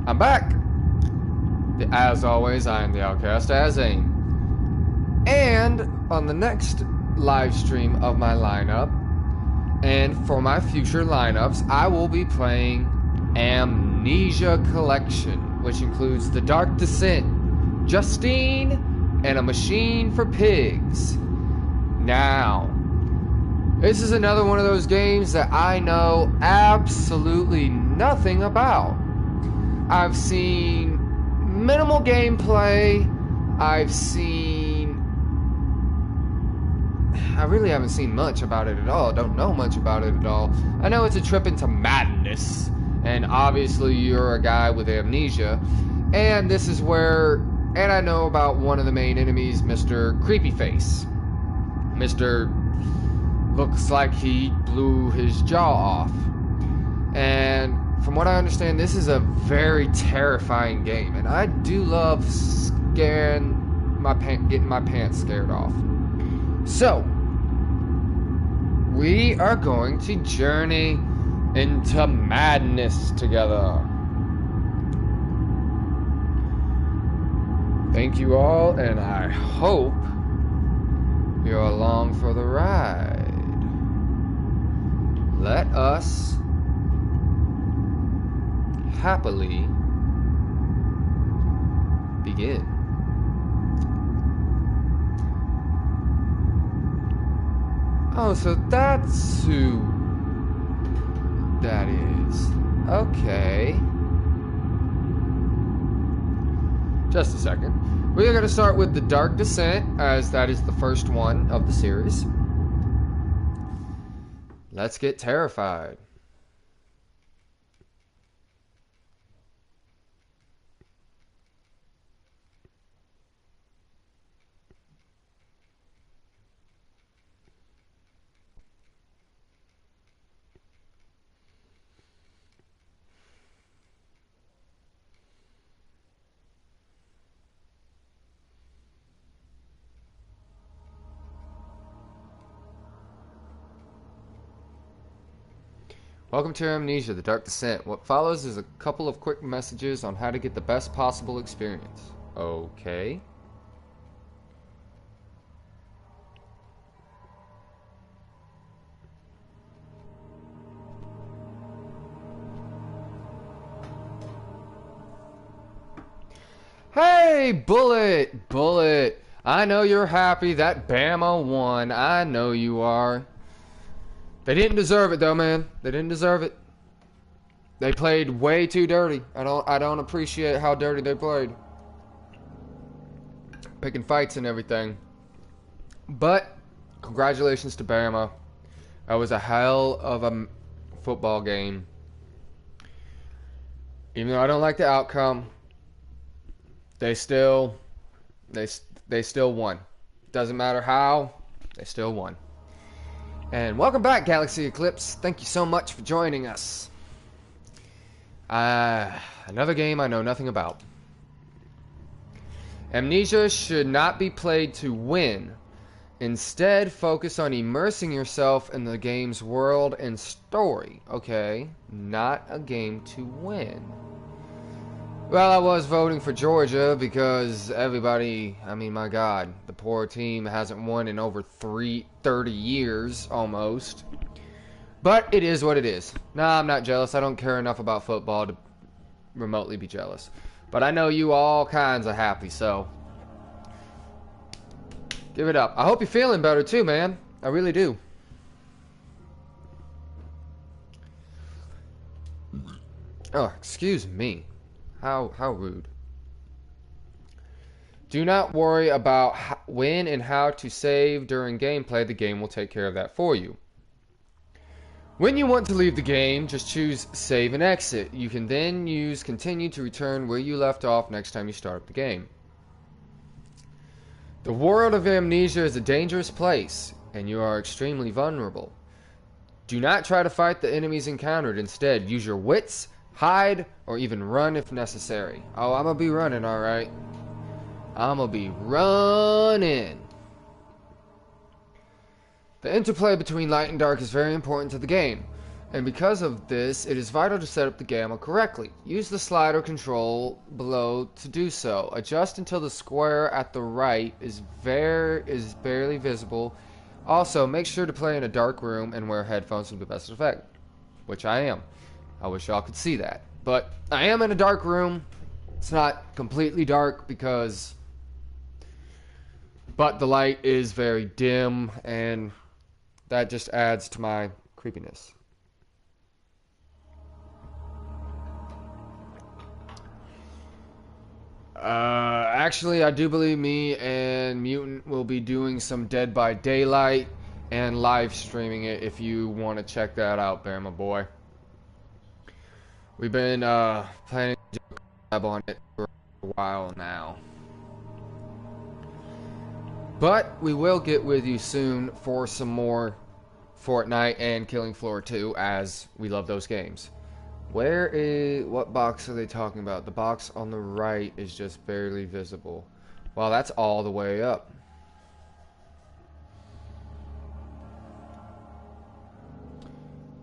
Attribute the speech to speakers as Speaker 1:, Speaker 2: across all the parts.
Speaker 1: I'm back! As always, I am the Outcast Azane. And on the next live stream of my lineup, and for my future lineups, I will be playing Amnesia Collection, which includes The Dark Descent, Justine, and A Machine for Pigs. Now, this is another one of those games that I know absolutely nothing about. I've seen minimal gameplay. I really haven't seen much about it at all. Don't know much about it at all. I know it's a trip into madness, and obviously you're a guy with amnesia. And this is where, and I know about one of the main enemies, Mr. Creepyface. Mr. Looks like he blew his jaw off. And from what I understand, this is a very terrifying game, and I do love getting my pants scared off. So, we are going to journey into madness together. Thank you all, and I hope you're along for the ride. Let us happily begin. Oh, so that's who that is. Okay. Just a second. We are going to start with The Dark Descent, as that is the first one of the series. Let's get terrified. Welcome to Amnesia, The Dark Descent. What follows is a couple of quick messages on how to get the best possible experience. Okay. Hey, Bullet! I know you're happy that Bama won. I know you are. They didn't deserve it though, man. They didn't deserve it. They played way too dirty. I don't appreciate how dirty they played. Picking fights and everything. But congratulations to Bama. That was a hell of a football game. Even though I don't like the outcome, they still won. Doesn't matter how, they still won. And welcome back, Galaxy Eclipse. Thank you so much for joining us. Another game I know nothing about. Amnesia should not be played to win. Instead, focus on immersing yourself in the game's world and story. Okay, not a game to win. Well, I was voting for Georgia because everybody, I mean, my God, the poor team hasn't won in over 30 years, almost. But it is what it is. Nah, I'm not jealous. I don't care enough about football to remotely be jealous. But I know you all kinds of happy, so give it up. I hope you're feeling better too, man. I really do. Oh, excuse me. How rude. Do not worry about when and how to save during gameplay. The game will take care of that for you. When you want to leave the game, just choose save and exit. You can then use continue to return where you left off next time you start up the game. The world of Amnesia is a dangerous place, and you are extremely vulnerable. Do not try to fight the enemies encountered. Instead, use your wits, hide, or even run if necessary. Oh, I'm gonna be running, alright. I'm gonna be running. The interplay between light and dark is very important to the game. And because of this, it is vital to set up the gamma correctly. Use the slider control below to do so. Adjust until the square at the right is barely visible. Also, make sure to play in a dark room and wear headphones for the best effect, which I am. I wish y'all could see that. But I am in a dark room. It's not completely dark but the light is very dim, and that just adds to my creepiness. Actually, I do believe me and Mutant will be doing some Dead by Daylight and live streaming it if you want to check that out there, my boy. We've been planning to do a collab on it for a while now. But we will get with you soon for some more Fortnite and Killing Floor 2, as we love those games. What box are they talking about? The box on the right is just barely visible. Wow, that's all the way up.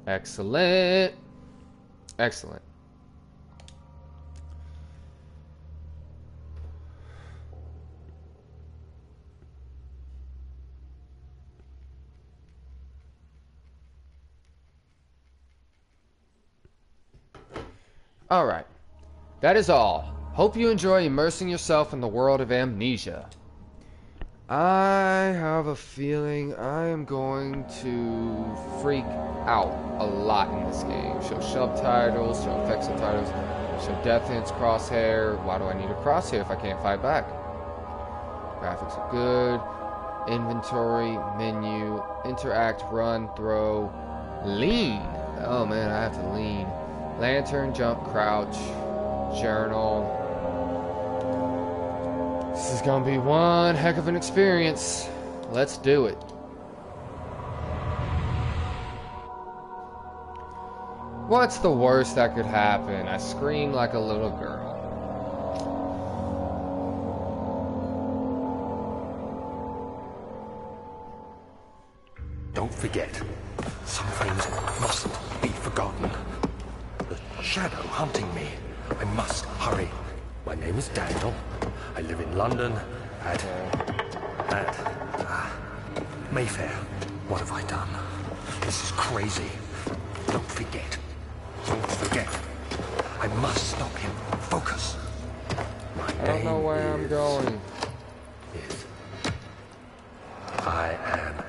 Speaker 1: Excellent. Excellent. Alright, that is all. Hope you enjoy immersing yourself in the world of Amnesia. I have a feeling I am going to freak out a lot in this game. Show subtitles, show effect subtitles, show death hints, crosshair. Why do I need a crosshair if I can't fight back? Graphics are good. Inventory, menu, interact, run, throw, lean. Oh man, I have to lean. Lantern, jump, crouch, journal. This is gonna be one heck of an experience. Let's do it. What's the worst that could happen? I scream like a little girl.
Speaker 2: Don't forget, some things mustn't be forgotten. The shadow hunting me. I must hurry. My name is Daniel. I live in London at Mayfair. What have I done? This is crazy. Don't forget. Don't forget. I must stop him. Focus.
Speaker 1: I don't know where I'm going.
Speaker 2: I am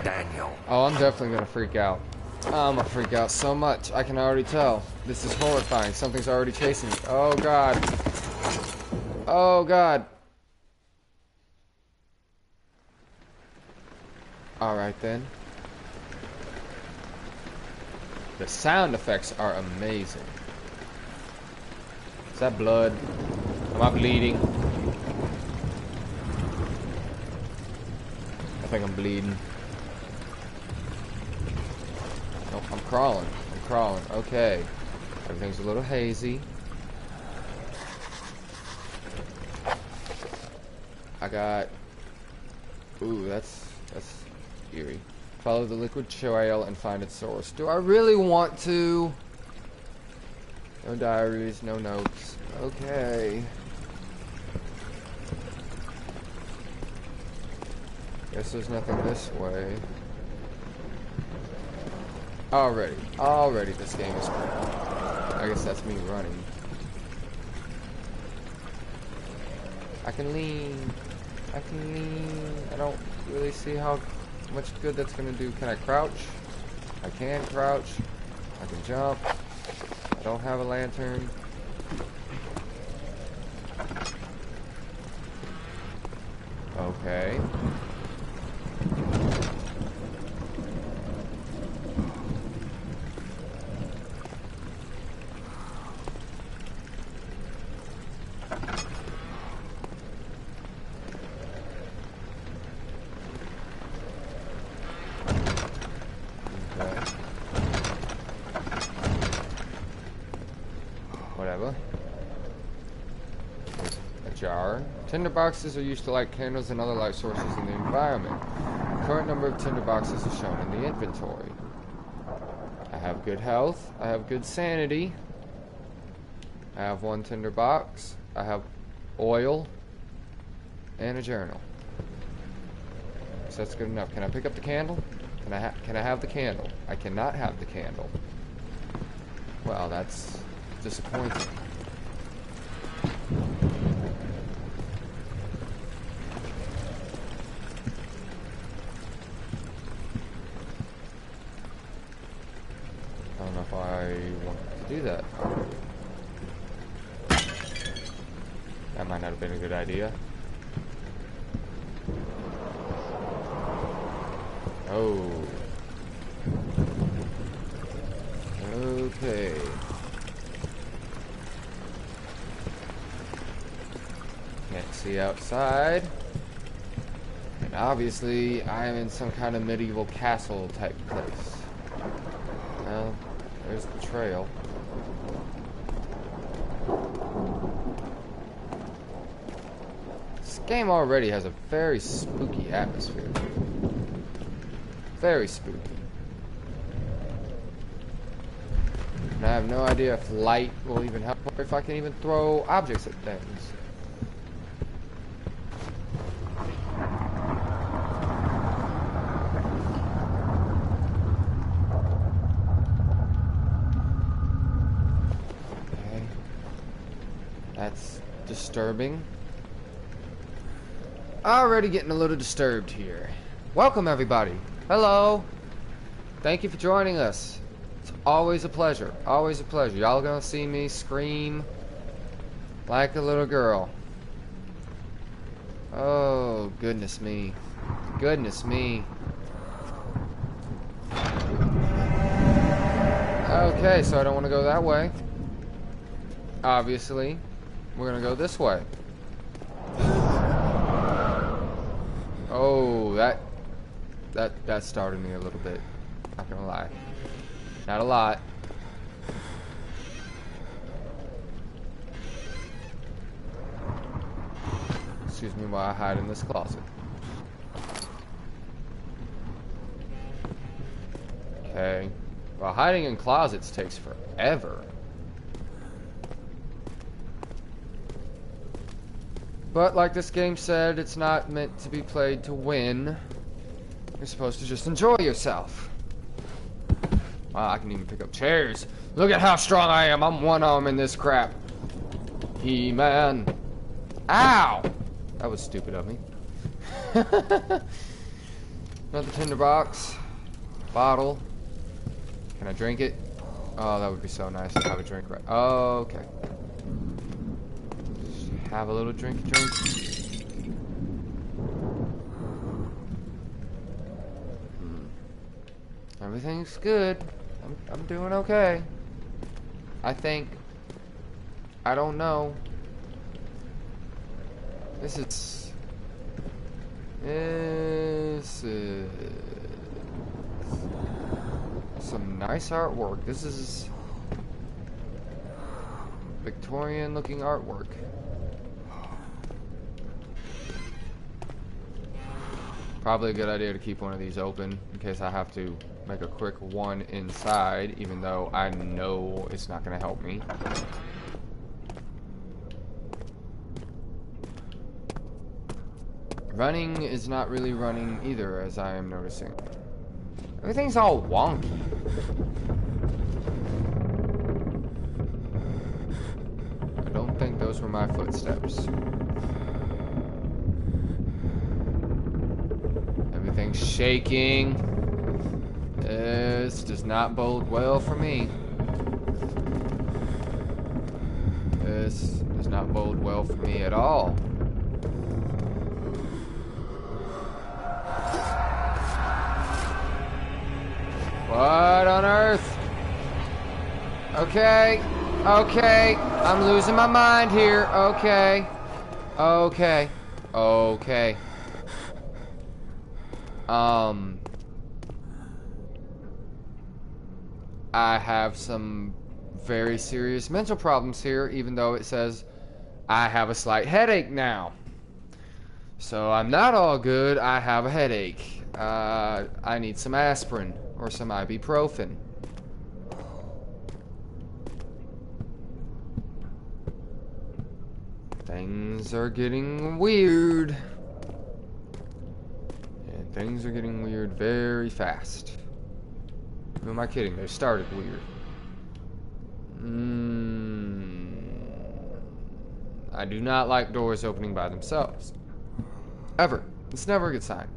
Speaker 2: Daniel.
Speaker 1: Oh, I'm definitely gonna freak out. I'm gonna freak out so much. I can already tell. This is horrifying. Something's already chasing me. Oh god. Oh god. Alright then. The sound effects are amazing. Is that blood? Am I bleeding? I think I'm bleeding. Nope, I'm crawling. I'm crawling. Okay. Everything's a little hazy. I got... Ooh, that's eerie. Follow the liquid trail and find its source. Do I really want to? No diaries, no notes. Okay. Guess there's nothing this way. Already this game is creepy. I guess that's me running. I can lean. I don't really see how much good that's gonna do. Can I crouch? I can crouch. I can jump. I don't have a lantern. Okay. Whatever. There's a jar. Tinder boxes are used to light candles and other light sources in the environment. The current number of tinder boxes is shown in the inventory. I have have good health. I have good sanity. I have 1 tinder box. I have oil. And a journal. So that's good enough. Can I pick up the candle? Can I have the candle? I cannot have the candle. Well, that's disappointing. I don't know if I want to do that. That might not have been a good idea. Oh. Okay. Can't see outside. And obviously, I am in some kind of medieval castle type place. Well, there's the trail. This game already has a very spooky atmosphere. Very spooky. And I have no idea if light will even help, or if I can even throw objects at things. Okay. That's disturbing. Already getting a little disturbed here. Welcome, everybody. Hello. Thank you for joining us. It's always a pleasure. Always a pleasure. Y'all gonna see me scream like a little girl. Oh, goodness me. Goodness me. Okay, so I don't want to go that way. Obviously, we're gonna go this way. Oh, that startled me a little bit. Not gonna lie. Not a lot. Excuse me while I hide in this closet. Okay. Well, hiding in closets takes forever. But like this game said, it's not meant to be played to win. You're supposed to just enjoy yourself. Wow, I can even pick up chairs. Look at how strong I am. I'm one arm in this crap. He-Man. Ow! That was stupid of me. Another tinderbox. Bottle. Can I drink it? Oh, that would be so nice to have a drink right. Oh, okay. Just have a little drink. Everything's good. I'm doing okay. I think. I don't know. This is some nice artwork. This is Victorian looking artwork. Probably a good idea to keep one of these open in case I have to make a quick one inside, even though I know it's not going to help me. Running is not really running either, as I am noticing. Everything's all wonky. I don't think those were my footsteps. Everything's shaking. This does not bode well for me. This does not bode well for me at all. What on earth? Okay, okay, I'm losing my mind here. Okay, okay, okay. I have some very serious mental problems here, even though it says I have a slight headache now. So I'm not all good. I have a headache. I need some aspirin or some ibuprofen. Things are getting weird. And things are getting weird very fast. Who am I kidding? They started weird. I do not like doors opening by themselves. Ever. It's never a good sign.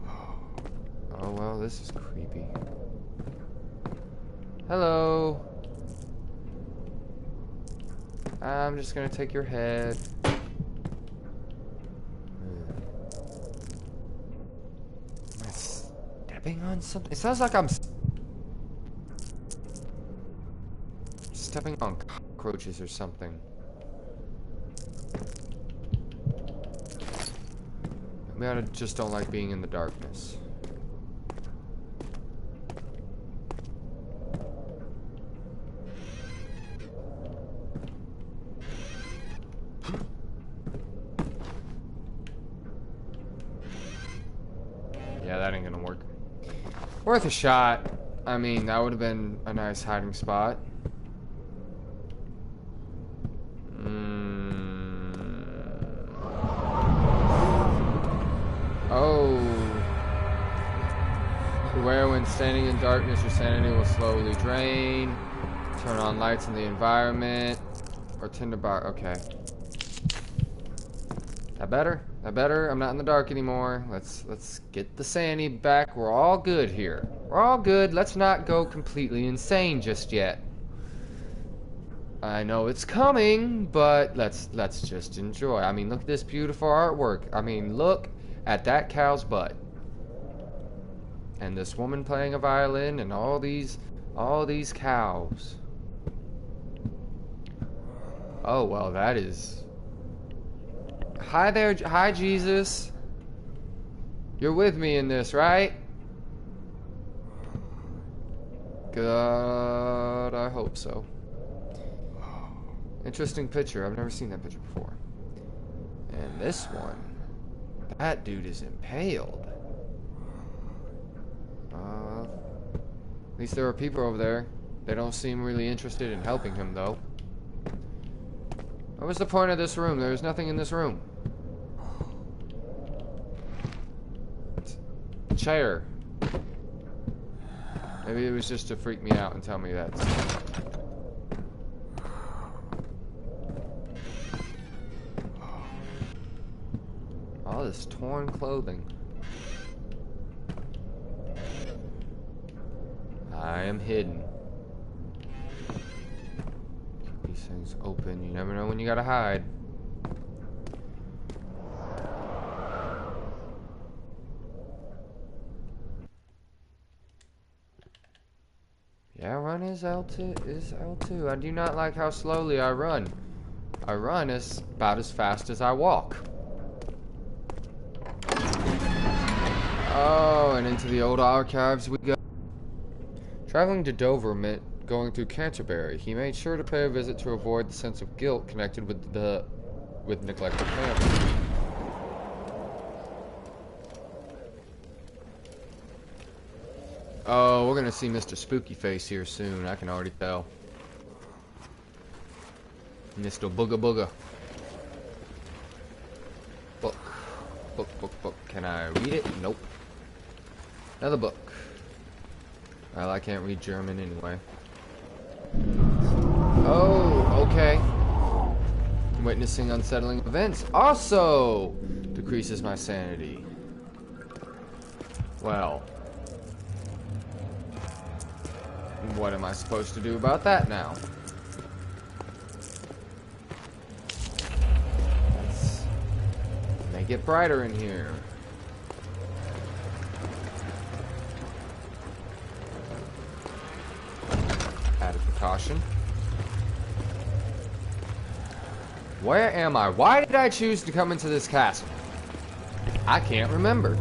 Speaker 1: Oh, well, this is creepy. Hello. I'm just gonna take your head. Am I stepping on something? It sounds like I'm stepping on cockroaches or something. Maybe I just don't like being in the darkness. Yeah, that ain't gonna work. Worth a shot. I mean, that would have been a nice hiding spot. Oh. Beware when standing in darkness, your sanity will slowly drain. Turn on lights in the environment. Or tend to bar. Okay. That better? That better? I'm not in the dark anymore. Let's get the sanity back. We're all good here. We're all good. Let's not go completely insane just yet. I know it's coming, but let's just enjoy. I mean, look at this beautiful artwork. I mean, look at that cow's butt. And this woman playing a violin and all these cows. Oh, well, that is... Hi there, hi Jesus. You're with me in this, right? God, I hope so. Interesting picture. I've never seen that picture before. And this one, that dude is impaled. At least there are people over there. They don't seem really interested in helping him, though. What was the point of this room? There's nothing in this room. Chair. Maybe it was just to freak me out and tell me that. All this torn clothing. I am hidden. Keep these things open. You never know when you gotta hide. Yeah, run is L2. I do not like how slowly I run. I run about as fast as I walk. Oh, and into the old archives we go. Traveling to Dover meant going through Canterbury. He made sure to pay a visit to avoid the sense of guilt connected with neglected family. Oh, we're gonna see Mr. Spooky Face here soon. I can already tell. Mr. Booga Booga. Book. Book. Can I read it? Nope. Another book. Well, I can't read German anyway. Oh, okay. Witnessing unsettling events also decreases my sanity. Well. What am I supposed to do about that now? Let's make it brighter in here. Added precaution. Where am I? Why did I choose to come into this castle? I can't remember.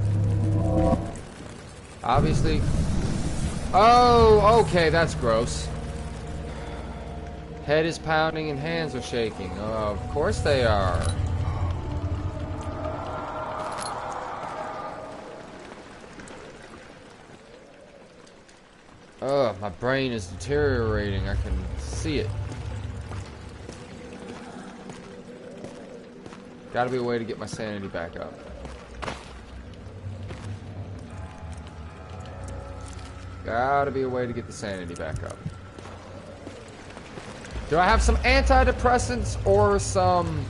Speaker 1: Obviously. Oh, okay, that's gross. Head is pounding and hands are shaking. Oh, of course they are. Oh, my brain is deteriorating. I can see it. Gotta be a way to get my sanity back up. Gotta be a way to get the sanity back up. Do I have some antidepressants or some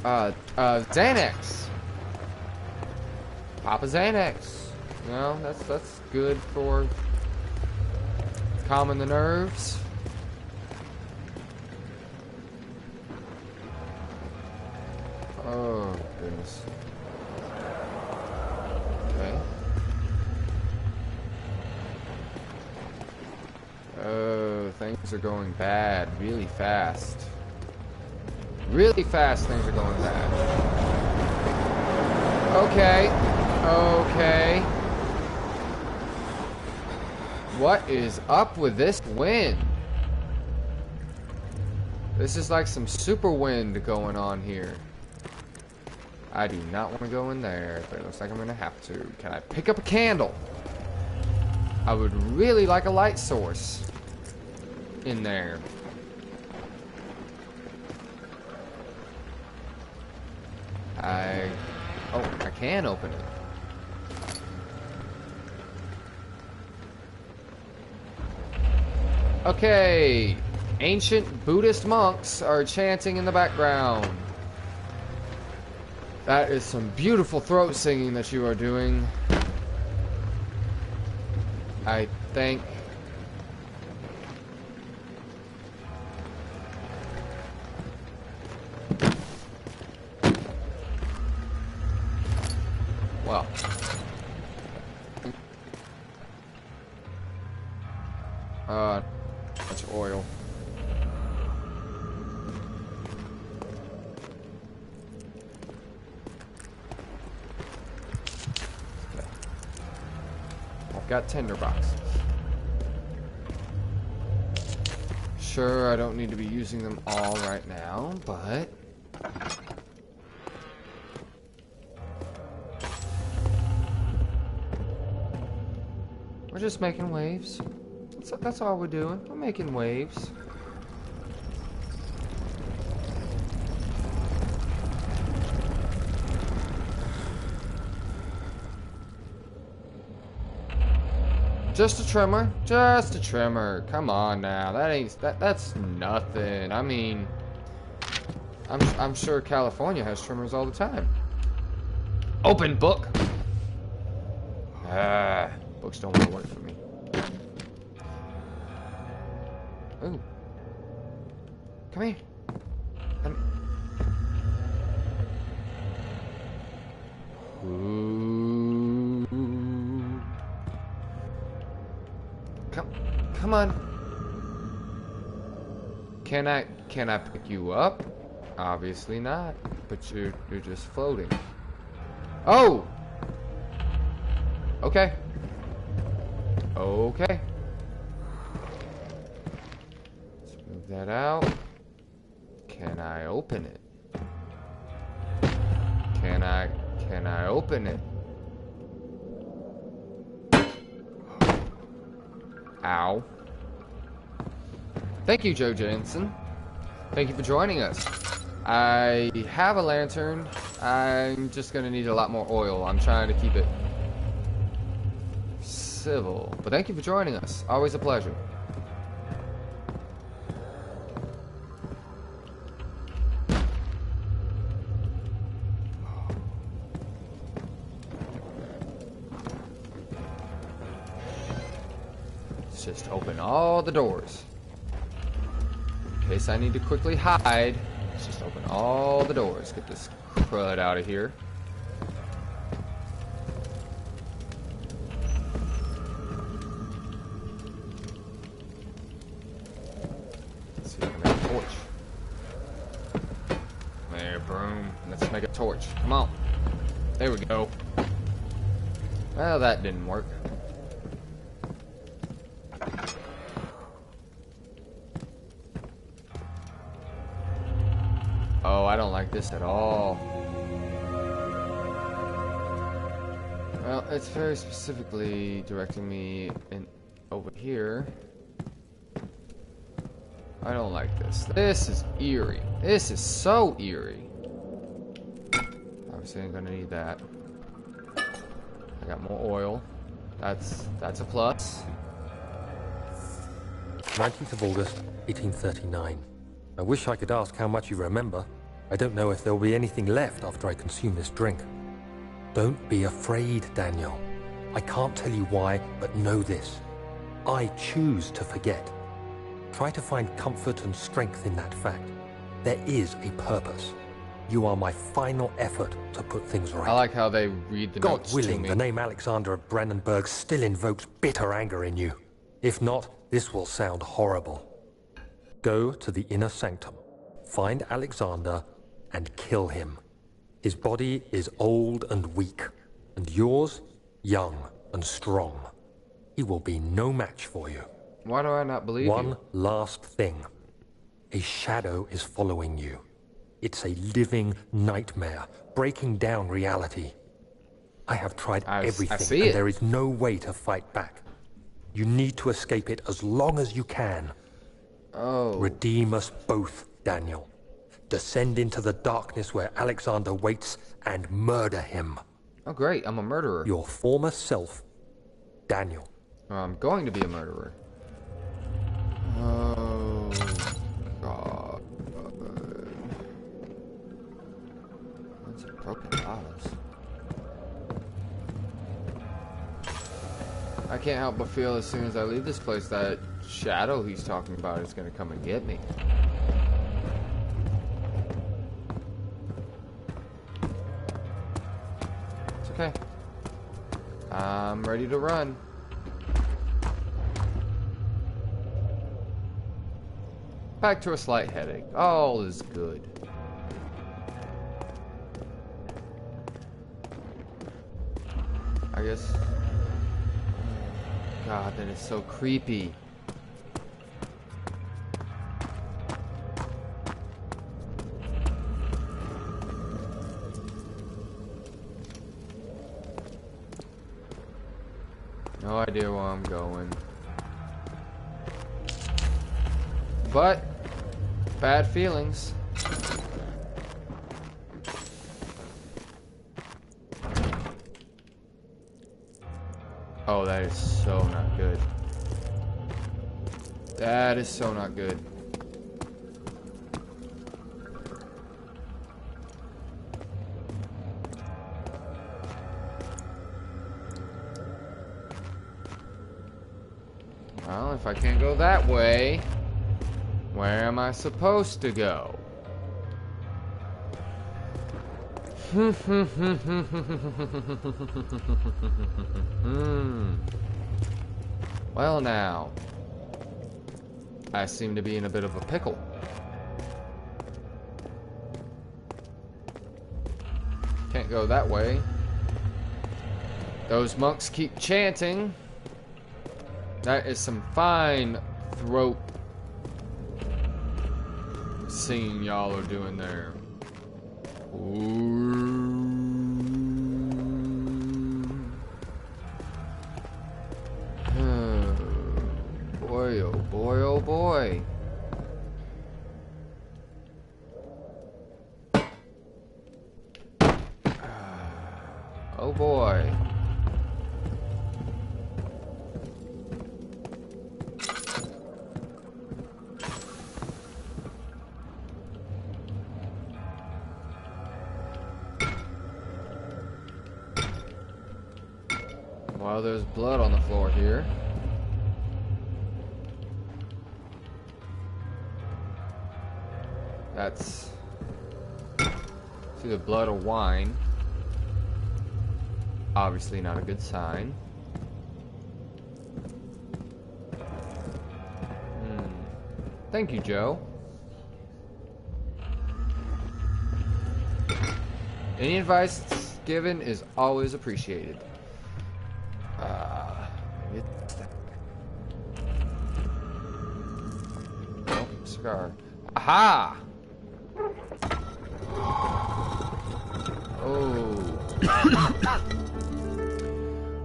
Speaker 1: Xanax? Pop a Xanax. You know, that's good for calming the nerves. Oh goodness. Okay. Oh, things are going bad really fast. Really fast, things are going bad. Okay. Okay. What is up with this wind? This is like some super wind going on here. I do not want to go in there, but it looks like I'm gonna have to. Can I pick up a candle? I would really like a light source in there. Oh, I can open it. Okay. Ancient Buddhist monks are chanting in the background. That is some beautiful throat singing that you are doing. I think. Well. Bunch of oil. Got tinder boxes. Sure, I don't need to be using them all right now, but we're just making waves. That's all we're doing. We're making waves. Just a trimmer. Just a trimmer. Come on now. That's nothing. I mean, I'm sure California has trimmers all the time. Open book. Books don't want to work for me. Ooh. Come here. Ooh. Come on. Can I pick you up? Obviously not. But you're just floating. Oh! Okay. Okay. Let's move that out. Can I open it? Can I open it? Ow. Thank you, Joe Jensen. Thank you for joining us. I have a lantern. I'm just gonna need a lot more oil. I'm trying to keep it civil. But thank you for joining us. Always a pleasure. Let's just open all the doors. In case I need to quickly hide, let's just open all the doors. Get this crud out of here. Let's see if I can make a torch. There, broom. Let's make a torch. Come on. There we go. Well, that didn't work. Oh, I don't like this at all. Well, it's very specifically directing me in over here. I don't like this. This is eerie. This is so eerie. Obviously ain't gonna need that. I got more oil. That's a plus.
Speaker 2: 19th of August, 1839. I wish I could ask how much you remember. I don't know if there'll be anything left after I consume this drink. Don't be afraid, Daniel. I can't tell you why, but know this. I choose to forget. Try to find comfort and strength in that fact. There is a purpose. You are my final effort to put things right.
Speaker 1: I like how they read the
Speaker 2: God
Speaker 1: notes
Speaker 2: willing,
Speaker 1: to me.
Speaker 2: the name Alexander of Brandenburg still invokes bitter anger in you. If not, this will sound horrible. Go to the inner sanctum, find Alexander, and kill him. His body is old and weak, and yours, young and strong. He will be no match for you.
Speaker 1: Why do I not believe
Speaker 2: One
Speaker 1: you?
Speaker 2: last thing. A shadow is following you. It's a living nightmare, breaking down reality. I have tried everything, and there is no way to fight back. You need to escape it as long as you can.
Speaker 1: Oh.
Speaker 2: Redeem us both, Daniel. Descend into the darkness where Alexander waits and murder him.
Speaker 1: Oh, great. I'm a murderer.
Speaker 2: Your former self, Daniel.
Speaker 1: I'm going to be a murderer. Oh, God. That's a broken bottles. I can't help but feel as soon as I leave this place that shadow he's talking about is going to come and get me. It's okay. I'm ready to run. Back to a slight headache. All is good. I guess... God, that is so creepy. No idea where I'm going. But, bad feelings. Oh, that is so not good. That is so not good. Well, if I can't go that way, where am I supposed to go? Well now, I seem to be in a bit of a pickle. Can't go that way. Those monks keep chanting. That is some fine throat singing y'all are doing there. Ooh. Boy, oh boy, oh boy. Oh boy. Well, there's blood on the floor here. That's... It's either blood or wine. Obviously not a good sign. Thank you, Joe. Any advice given is always appreciated. Oh, cigar. Aha! Oh.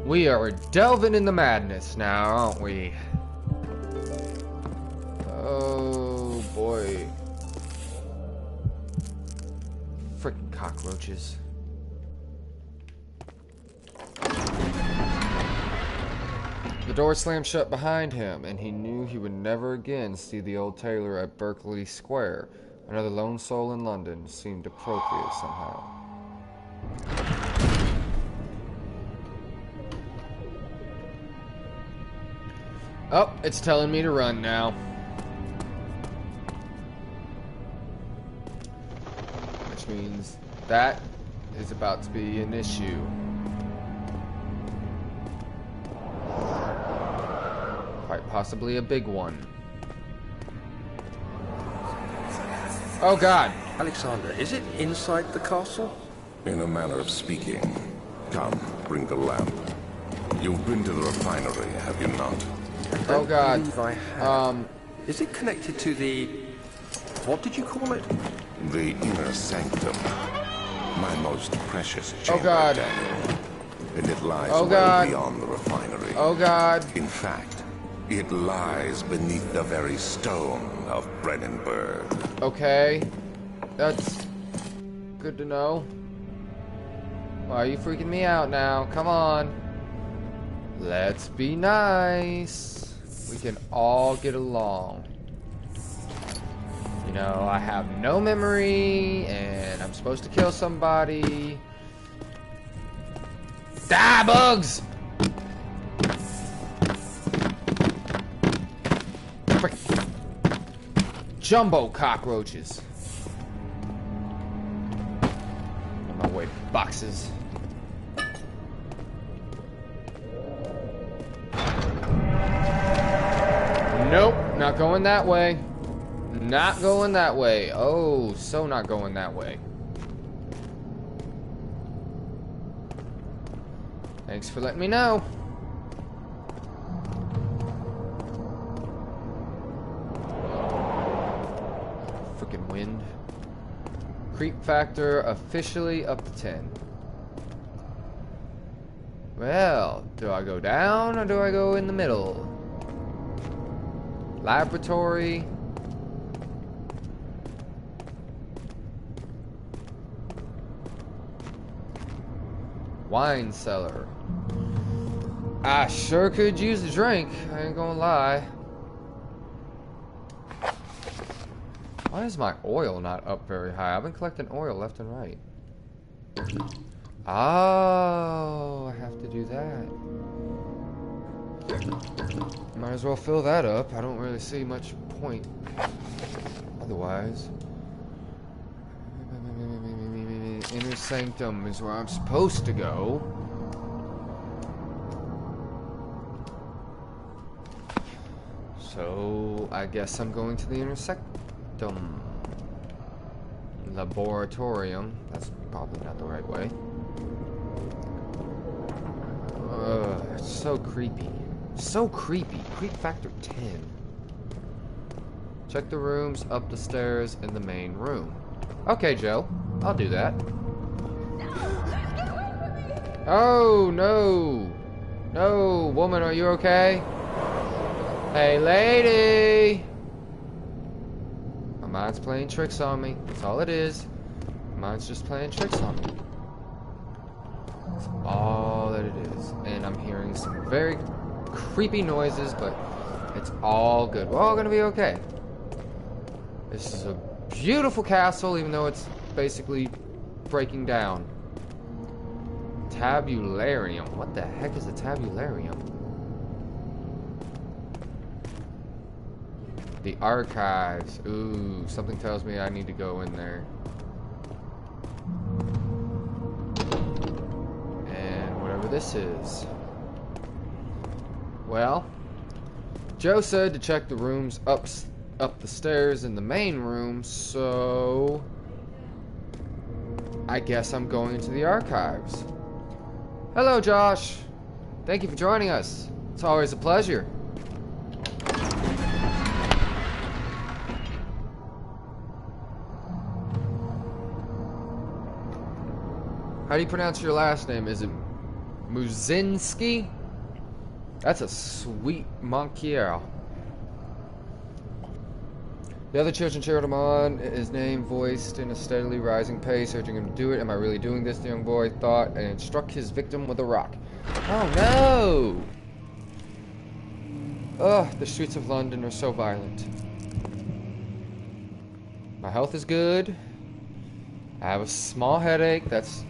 Speaker 1: We are delving in the madness now, aren't we? Oh boy. Freaking cockroaches. The door slammed shut behind him, and he knew he would never again see the old tailor at Berkeley Square. Another lone soul in London seemed appropriate somehow. Oh, it's telling me to run now. Which means that is about to be an issue. Quite possibly a big one. Oh God.
Speaker 2: Alexander, is it inside the castle?
Speaker 3: In a manner of speaking. Come, bring the lamp. You've been to the refinery, have you not?
Speaker 1: Oh God.
Speaker 2: I believe I have. Is it connected to the... what did you call it?
Speaker 3: The inner sanctum. My most precious chamber,
Speaker 1: Oh God.
Speaker 3: Daniel. And it lies
Speaker 1: Oh
Speaker 3: well
Speaker 1: God.
Speaker 3: beyond the refinery.
Speaker 1: Oh God.
Speaker 3: In fact, it lies beneath the very stone of Brennenburg.
Speaker 1: Okay. That's good to know. Why are you freaking me out now? Come on. Let's be nice. We can all get along. You know, I have no memory, and I'm supposed to kill somebody. Die, bugs! Frick. Jumbo cockroaches. On my way, boxes. Nope, not going that way. Not going that way. Oh, so not going that way. Thanks for letting me know. Freaking wind. Creep factor officially up to 10. Well, do I go down or do I go in the middle? Laboratory. Wine cellar. I sure could use a drink, I ain't gonna lie. Why is my oil not up very high? I've been collecting oil left and right. Oh, I have to do that. Might as well fill that up. I don't really see much point otherwise. Inner sanctum is where I'm supposed to go. So I guess I'm going to the inner sanctum. Laboratorium. That's probably not the right way. It's so creepy. So creepy. Creep factor 10. Check the rooms, up the stairs, in the main room. Okay, Joe. I'll do that. Oh, no. No, woman, are you okay? Hey, lady. My mind's playing tricks on me. That's all it is. My mind's just playing tricks on me. That's all that it is. And I'm hearing some very creepy noises, but it's all good. We're all gonna be okay. This is a beautiful castle, even though it's basically breaking down. Tabularium. What the heck is a tabularium? The archives. Ooh, something tells me I need to go in there. And whatever this is. Well, Joe said to check the rooms up the stairs in the main room, so I guess I'm going into the archives. Hello, Josh. Thank you for joining us. It's always a pleasure. How do you pronounce your last name? Is it Muzinski? That's a sweet Monkier. The other children cheered him on, his name voiced in a steadily rising pace, urging him to do it. Am I really doing this? The young boy thought, and struck his victim with a rock. Oh no! Ugh, the streets of London are so violent. My health is good. I have a small headache. That's...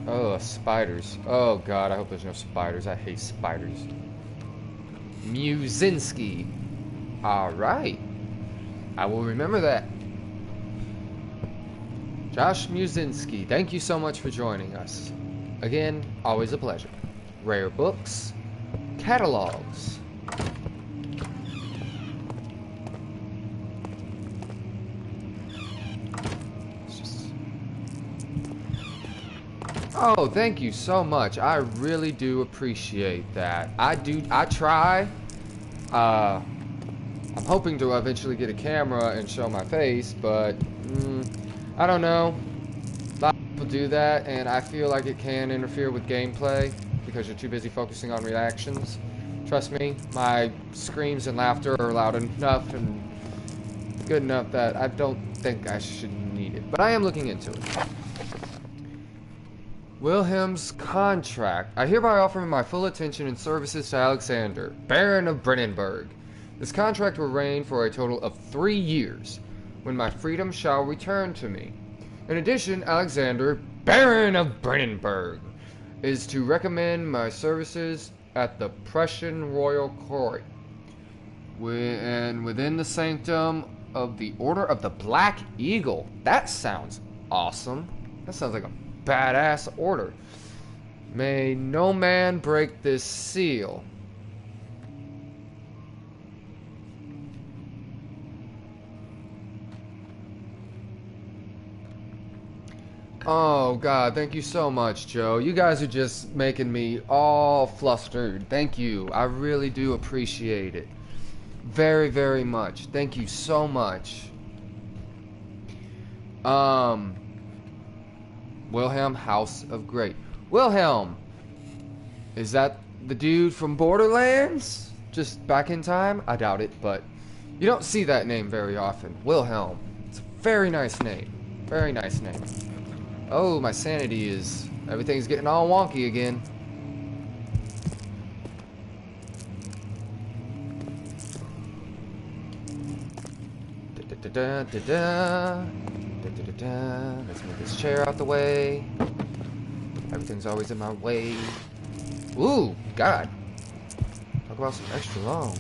Speaker 1: Oh, spiders. Oh god, I hope there's no spiders. I hate spiders. Muzinski. Alright. I will remember that. Josh Muzinski, thank you so much for joining us. Again, always a pleasure. Rare books. Catalogs. Oh, thank you so much. I really do appreciate that. I try. I'm hoping to eventually get a camera and show my face, but I don't know. A lot of people do that, and I feel like it can interfere with gameplay because you're too busy focusing on reactions. Trust me, my screams and laughter are loud enough and good enough that I don't think I should need it. But I am looking into it. Wilhelm's contract. I hereby offer my full attention and services to Alexander, Baron of Brennenburg. This contract will reign for a total of 3 years, when my freedom shall return to me. In addition, Alexander, Baron of Brennenburg, is to recommend my services at the Prussian Royal Court, and within the sanctum of the Order of the Black Eagle. That sounds awesome. That sounds like a badass order. May no man break this seal. Oh god, thank you so much, Joe. You guys are just making me all flustered. Thank you. I really do appreciate it. Very, very much. Thank you so much. Wilhelm, House of Great. Wilhelm! Is that the dude from Borderlands? Just back in time? I doubt it, but you don't see that name very often. Wilhelm. It's a very nice name. Very nice name. Oh, my sanity is... Everything's getting all wonky again. Da-da-da-da-da. Da-da-da-da. Let's move this chair out the way. Everything's always in my way. Ooh, God. Talk about some extra long.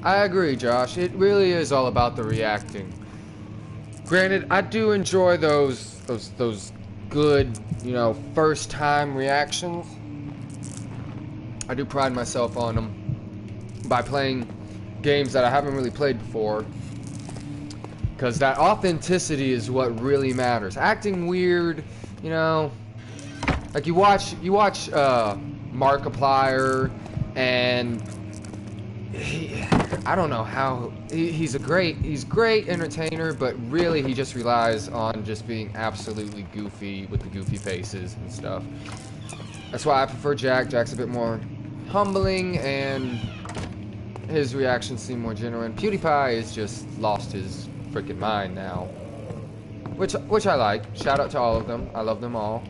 Speaker 1: I agree, Josh. It really is all about the reacting. Granted, I do enjoy those good, you know, first time reactions. I do pride myself on them by playing games that I haven't really played before, because that authenticity is what really matters. Acting weird, you know, like you watch Markiplier, and I don't know how he's a great entertainer, but really he just relies on just being absolutely goofy with the goofy faces and stuff. That's why I prefer Jack. Jack's a bit more humbling, and his reactions seem more genuine. PewDiePie has just lost his freaking mind now, which I like. Shout out to all of them. I love them all.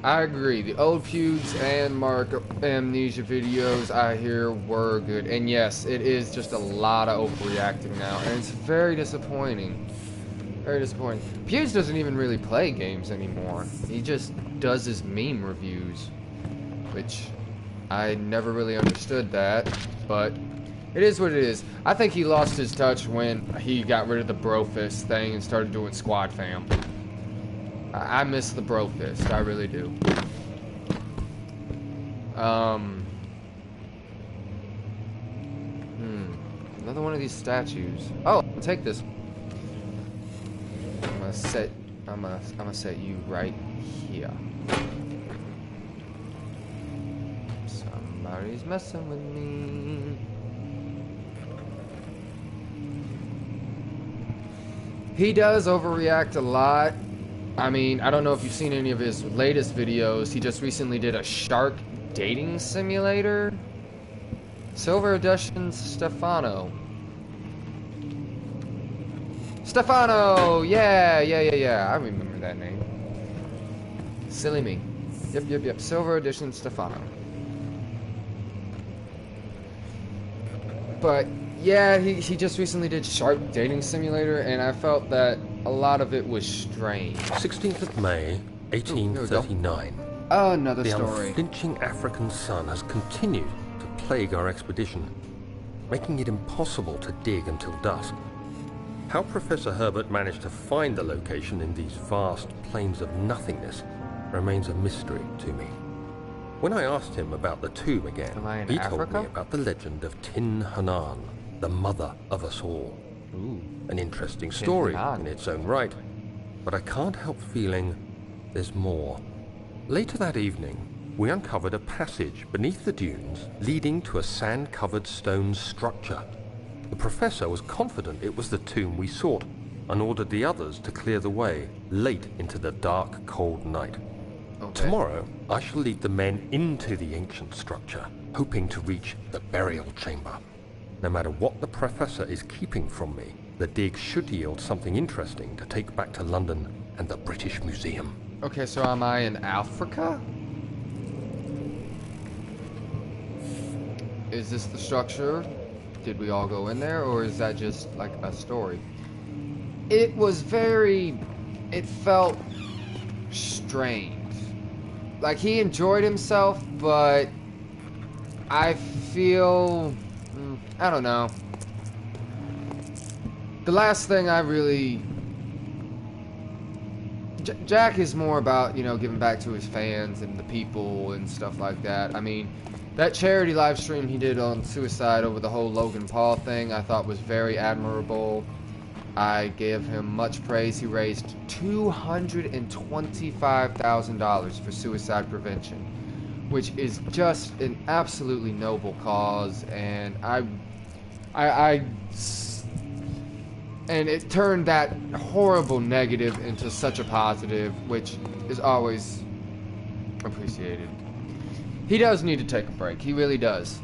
Speaker 1: I agree. The old Pewds and Mark Amnesia videos I hear were good. And yes, it is just a lot of overreacting now. And it's very disappointing. Very disappointing. Pewds doesn't even really play games anymore. He just does his meme reviews. Which I never really understood that. But it is what it is. I think he lost his touch when he got rid of the Brofist thing and started doing Squad Fam. I miss the Brofist, I really do. Another one of these statues. Oh, I'll take this. I'm gonna set you right here. Somebody's messing with me. He does overreact a lot. I mean, I don't know if you've seen any of his latest videos. He just recently did a shark dating simulator. Silver edition Stefano. Stefano! Yeah. I remember that name. Silly me. Yep. Silver edition Stefano. But yeah, he just recently did Sharp Dating Simulator, and I felt that a lot of it was strange.
Speaker 2: 16th of May, 1839.
Speaker 1: Oh, another
Speaker 2: The
Speaker 1: story.
Speaker 2: unflinching African sun has continued to plague our expedition, making it impossible to dig until dusk. How Professor Herbert managed to find the location in these vast plains of nothingness remains a mystery to me. When I asked him about the tomb again,
Speaker 1: Am I in
Speaker 2: he told
Speaker 1: Africa?
Speaker 2: me about the legend of Tin Hanan, the mother of us all.
Speaker 1: Ooh.
Speaker 2: An interesting story
Speaker 1: Hanan.
Speaker 2: in its own right, but I can't help feeling there's more. Later that evening, we uncovered a passage beneath the dunes leading to a sand-covered stone structure. The professor was confident it was the tomb we sought and ordered the others to clear the way late into the dark, cold night.
Speaker 1: Okay.
Speaker 2: Tomorrow, I shall lead the men into the ancient structure, hoping to reach the burial chamber. No matter what the professor is keeping from me, the dig should yield something interesting to take back to London and the British Museum.
Speaker 1: Okay, so am I in Africa? Is this the structure? Did we all go in there, or is that just like a story? It was it felt strange. Like he enjoyed himself, but I feel, I don't know. The last thing I really... Jack is more about, giving back to his fans and the people and stuff like that. I mean, that charity live stream he did on suicide over the whole Logan Paul thing, I thought was very admirable. I gave him much praise. He raised $225,000 for suicide prevention, which is just an absolutely noble cause, and and it turned that horrible negative into such a positive, which is always appreciated. He does need to take a break. He really does.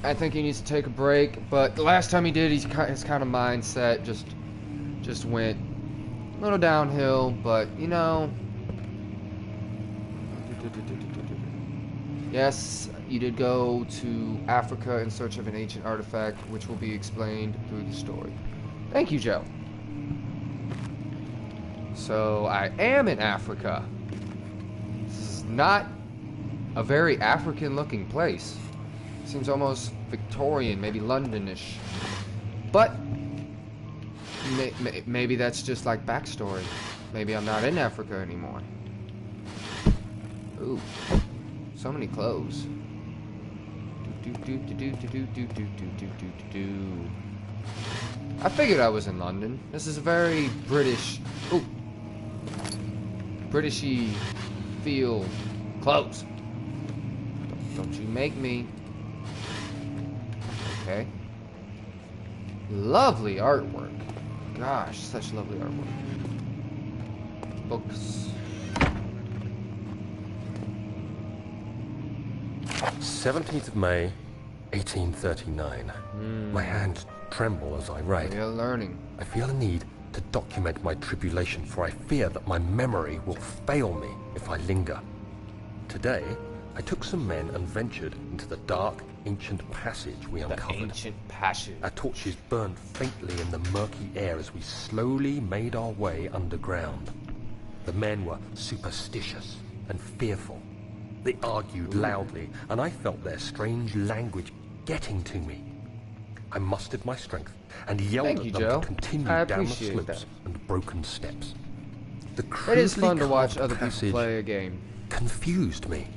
Speaker 1: I think he needs to take a break, but the last time he did, his kind of mindset just went a little downhill, but, Yes, you did go to Africa in search of an ancient artifact, which will be explained through the story. Thank you, Joe. So, I am in Africa. This is not a very African-looking place. Seems almost Victorian, maybe Londonish. But maybe that's just like backstory. Maybe I'm not in Africa anymore. Ooh, so many clothes. I figured I was in London. This is a very British, Britishy feel clothes. Don't you make me. Okay. Lovely artwork. Gosh, such lovely artwork. Books.
Speaker 2: 17th of May, 1839. My hands tremble as I write.
Speaker 1: You're learning.
Speaker 2: I feel a need to document my tribulation, for I fear that my memory will fail me if I linger. Today, I took some men and ventured into the dark, ancient passage we uncovered.
Speaker 1: The ancient passage.
Speaker 2: Our torches burned faintly in the murky air as we slowly made our way underground. The men were superstitious and fearful. They argued loudly, and I felt their strange language getting to me. I mustered my strength and yelled at them
Speaker 1: Joe.
Speaker 2: to continue
Speaker 1: I
Speaker 2: down the
Speaker 1: appreciate
Speaker 2: slopes
Speaker 1: that.
Speaker 2: and broken steps. The
Speaker 1: It is fun
Speaker 2: crudely
Speaker 1: to watch
Speaker 2: carved
Speaker 1: other people
Speaker 2: passage
Speaker 1: play a game.
Speaker 2: confused me.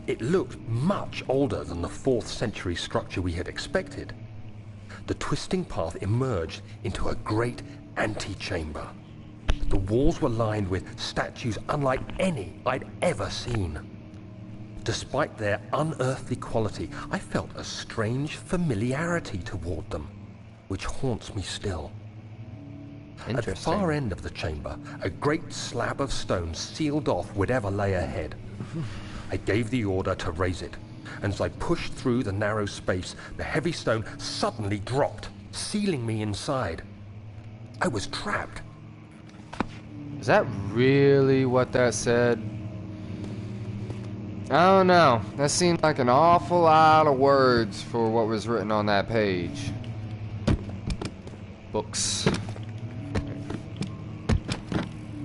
Speaker 2: It looked much older than the 4th century structure we had expected. The twisting path emerged into a great antechamber. The walls were lined with statues unlike any I'd ever seen. Despite their unearthly quality, I felt a strange familiarity toward them, which haunts me still. At the far end of the chamber, a great slab of stone sealed off whatever lay ahead. I gave the order to raise it, and as I pushed through the narrow space, the heavy stone suddenly dropped, sealing me inside. I was trapped.
Speaker 1: Is that really what that said? I don't know. That seemed like an awful lot of words for what was written on that page. Books.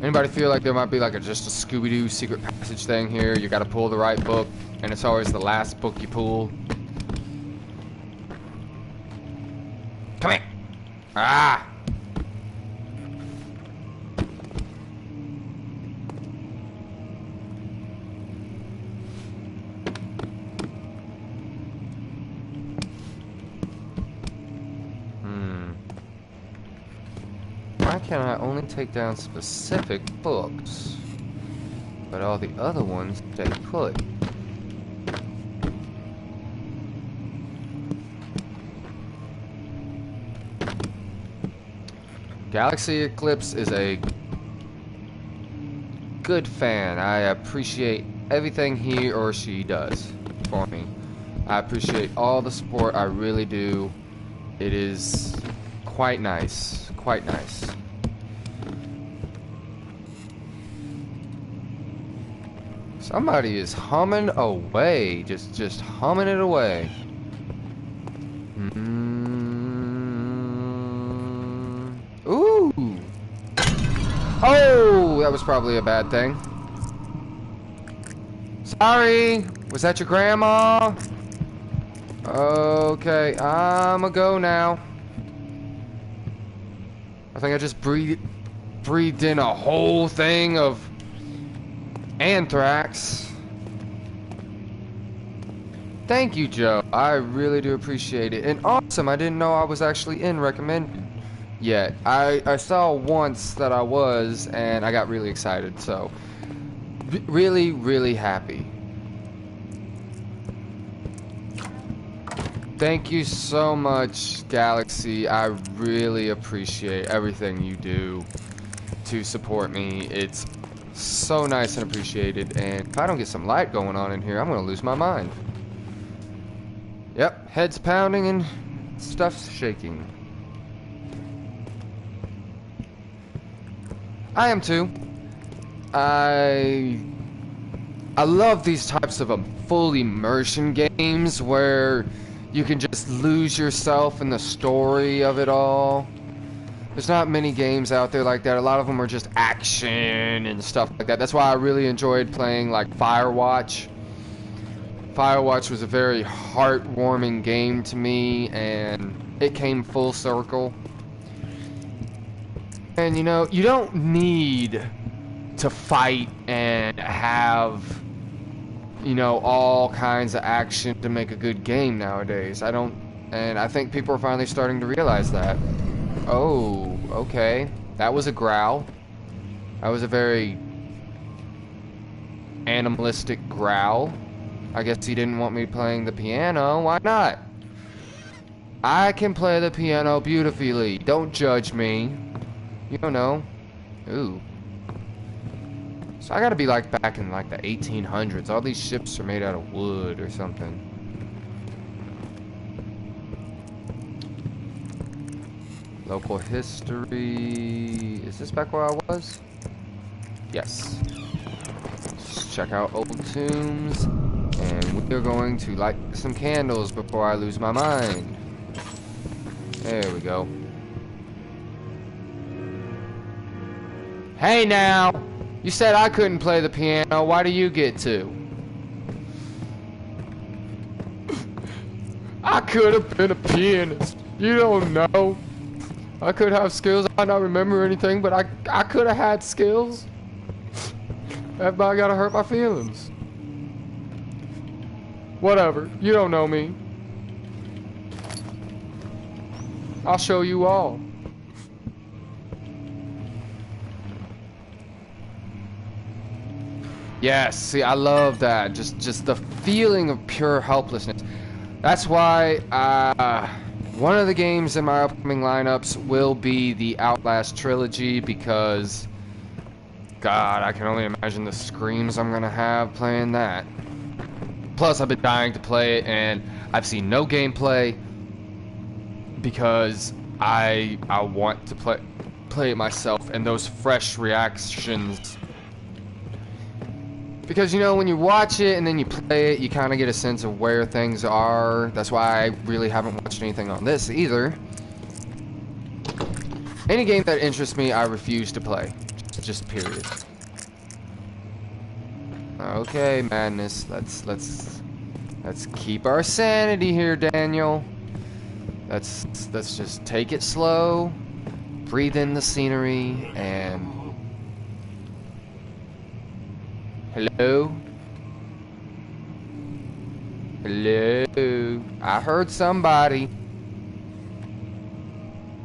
Speaker 1: Anybody feel like there might be like just a Scooby-Doo secret passage thing here? You gotta pull the right book, and it's always the last book you pull. Come here! Ah! Why can I only take down specific books, but all the other ones stay put? Galaxy Eclipse is a good fan. I appreciate everything he or she does for me. I appreciate all the support, I really do. It is quite nice, quite nice. Somebody is humming away, just humming it away. Ooh! Oh, that was probably a bad thing. Sorry, was that your grandma? Okay, I'ma go now. I think I just breathed in a whole thing of anthrax. Thank you, Joe. I really do appreciate it. And awesome, I didn't know I was actually in recommended yet. I saw once that I was, and I got really excited, so really, really happy. Thank you so much, Galaxy. I really appreciate everything you do to support me. It's so nice and appreciated, and if I don't get some light going on in here, I'm gonna lose my mind. Yep, head's pounding and stuff's shaking. I am too. I love these types of full immersion games where you can just lose yourself in the story of it all. There's not many games out there like that. A lot of them are just action and stuff like that. That's why I really enjoyed playing like Firewatch. Firewatch was a very heartwarming game to me, and it came full circle. And you know, you don't need to fight and have, you know, all kinds of action to make a good game nowadays. And I think people are finally starting to realize that. Oh, okay. That was a growl. That was a very animalistic growl. I guess he didn't want me playing the piano. Why not? I can play the piano beautifully. Don't judge me. You don't know. Ooh. So I gotta be like back in like the 1800s. All these ships are made out of wood or something. Local history. Is this back where I was? Yes. Let's check out old tombs. And we are going to light some candles before I lose my mind. There we go. Hey now! You said I couldn't play the piano. Why do you get to? I could have been a pianist. You don't know. I could have skills. I might not remember anything, but I could have had skills. Everybody gotta hurt my feelings. Whatever. You don't know me. I'll show you all. Yes, see, I love that. Just the feeling of pure helplessness. That's why one of the games in my upcoming lineups will be the Outlast trilogy, because God, I can only imagine the screams I'm gonna have playing that. Plus, I've been dying to play it, and I've seen no gameplay because I want to play it myself, and those fresh reactions. Because, you know, when you watch it and then you play it, you kind of get a sense of where things are. That's why I really haven't watched anything on this either. Any game that interests me, I refuse to play. Just period. Okay, madness. Let's keep our sanity here, Daniel. Let's just take it slow, breathe in the scenery, and hello? Hello? I heard somebody.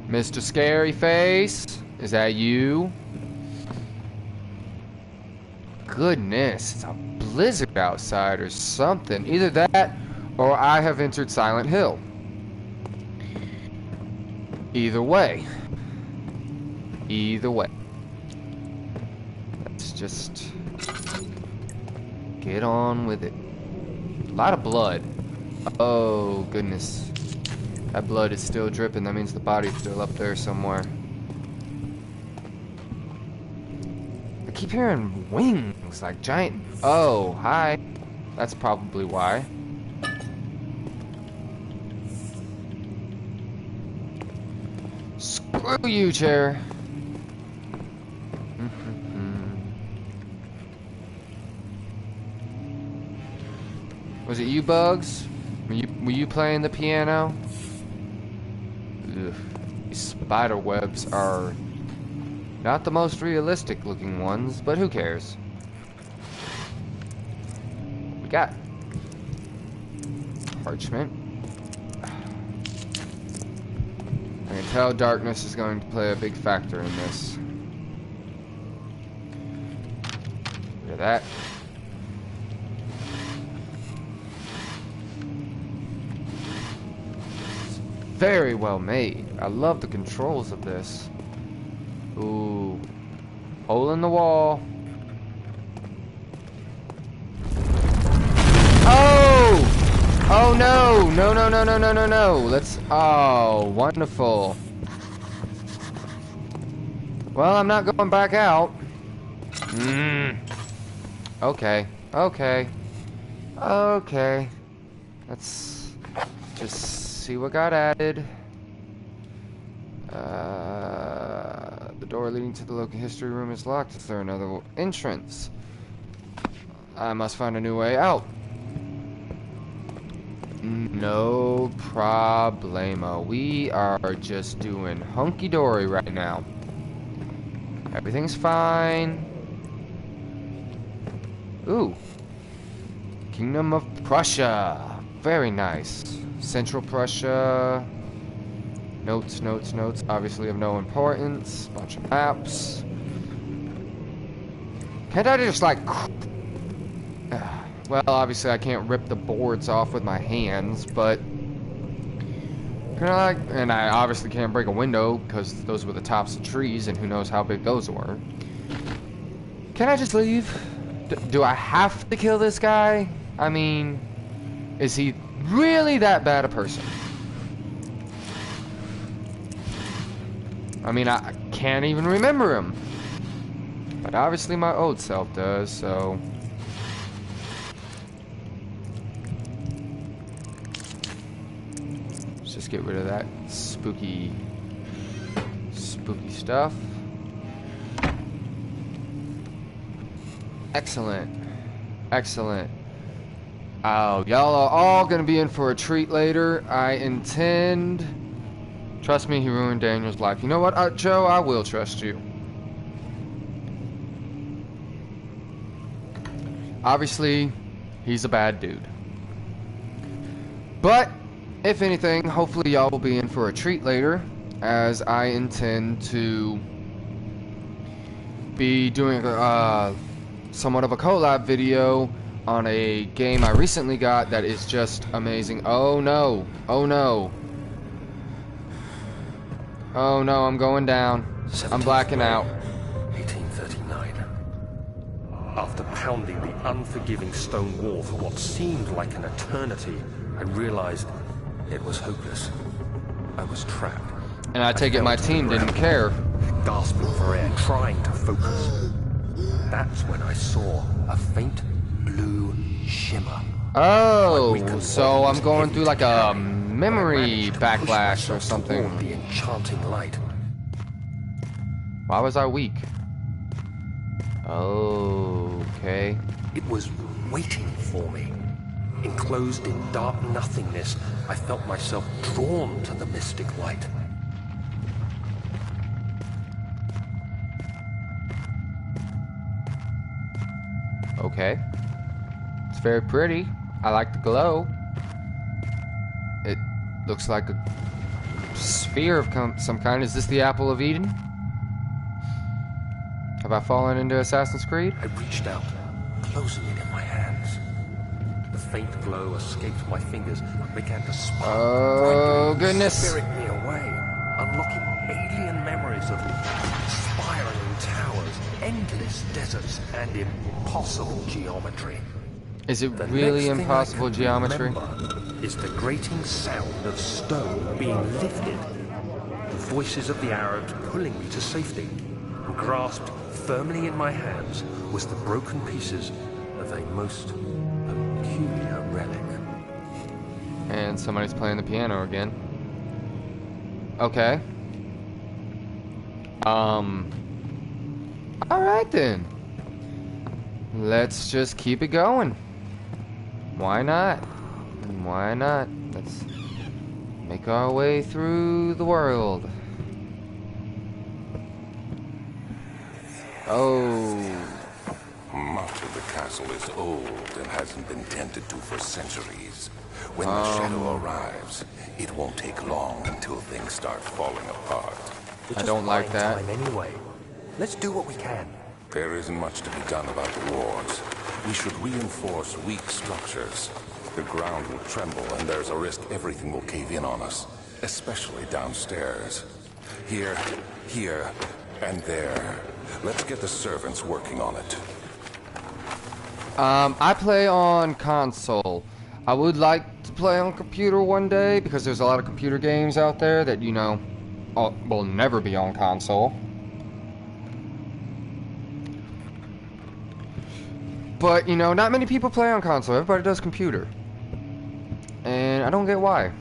Speaker 1: Mr. Scary Face? Is that you? Goodness, it's a blizzard outside or something. Either that, or I have entered Silent Hill. Either way. Either way. Let's just get on with it. A lot of blood. Oh, goodness. That blood is still dripping. That means the body's still up there somewhere. I keep hearing wings, like giant... Oh, hi. That's probably why. Screw you, chair. Was it you, Bugs? Were you playing the piano? Ugh. These spider webs are not the most realistic looking ones, but who cares? We got parchment. I can tell darkness is going to play a big factor in this. Look at that. Very well made. I love the controls of this. Ooh. Hole in the wall. Oh! Oh no! No, no, no, no, no, no, no. Let's... Oh, wonderful. Well, I'm not going back out. Okay. Okay. Okay. Let's just see what got added. The door leading to the local history room is locked. Is there another entrance? I must find a new way out. No problemo. We are just doing hunky-dory right now. Everything's fine. Ooh. Kingdom of Prussia. Very nice. Central Prussia. Notes, notes, notes. Obviously of no importance. Bunch of maps. Can't I just like... Well, obviously I can't rip the boards off with my hands, but... Can I like... And I obviously can't break a window, because those were the tops of trees, and who knows how big those were. Can I just leave? Do I have to kill this guy? I mean... Is he really that bad a person? I mean, I can't even remember him. But obviously my old self does, so... Let's just get rid of that spooky stuff. Excellent. Excellent. Oh, y'all are all gonna be in for a treat later. I intend... Trust me, he ruined Daniel's life. You know what, Joe? I will trust you. Obviously, he's a bad dude. But, if anything, hopefully y'all will be in for a treat later, as I intend to be doing somewhat of a collab video on a game I recently got that is just amazing. Oh no. Oh no. Oh no, I'm going down. I'm blacking out.
Speaker 2: 1839. After pounding the unforgiving stone wall for what seemed like an eternity, I realized it was hopeless. I was trapped.
Speaker 1: And I take it my team didn't care.
Speaker 2: Gasping for air, trying to focus. That's when I saw a faint blue shimmer.
Speaker 1: Oh, so I'm going through like a memory backlash or something.
Speaker 2: The enchanting light.
Speaker 1: Why was I weak? Oh, okay.
Speaker 2: It was waiting for me. Enclosed in dark nothingness, I felt myself drawn to the mystic light.
Speaker 1: Okay. It's very pretty. I like the glow. It looks like a sphere of some kind. Is this the Apple of Eden? Have I fallen into Assassin's Creed?
Speaker 2: I reached out, closing it in my hands. The faint glow escaped my fingers and began to spark.
Speaker 1: Oh, goodness.
Speaker 2: Spirit me away, unlocking alien memories of spiraling towers, endless deserts, and impossible geometry.
Speaker 1: Is it
Speaker 2: The
Speaker 1: really
Speaker 2: next thing
Speaker 1: impossible
Speaker 2: I can
Speaker 1: geometry?
Speaker 2: remember is the grating sound of stone being lifted. The voices of the Arabs pulling me to safety. And grasped firmly in my hands was the broken pieces of a most peculiar relic.
Speaker 1: And somebody's playing the piano again. Okay. Alright then. Let's just keep it going. Why not? Why not? Let's make our way through the world. Oh.
Speaker 3: Much of the castle is old and hasn't been tended to for centuries. When the shadow arrives, it won't take long until things start falling apart.
Speaker 1: I don't like that.
Speaker 2: Time anyway. Let's do what we can.
Speaker 3: There isn't much to be done about the walls. We should reinforce weak structures. The ground will tremble and there's a risk everything will cave in on us, especially downstairs. Here, and there. Let's get the servants working on it.
Speaker 1: I play on console. I would like to play on computer one day because there's a lot of computer games out there that, you know, will never be on console. But, you know, not many people play on console. Everybody does computer. And I don't get why.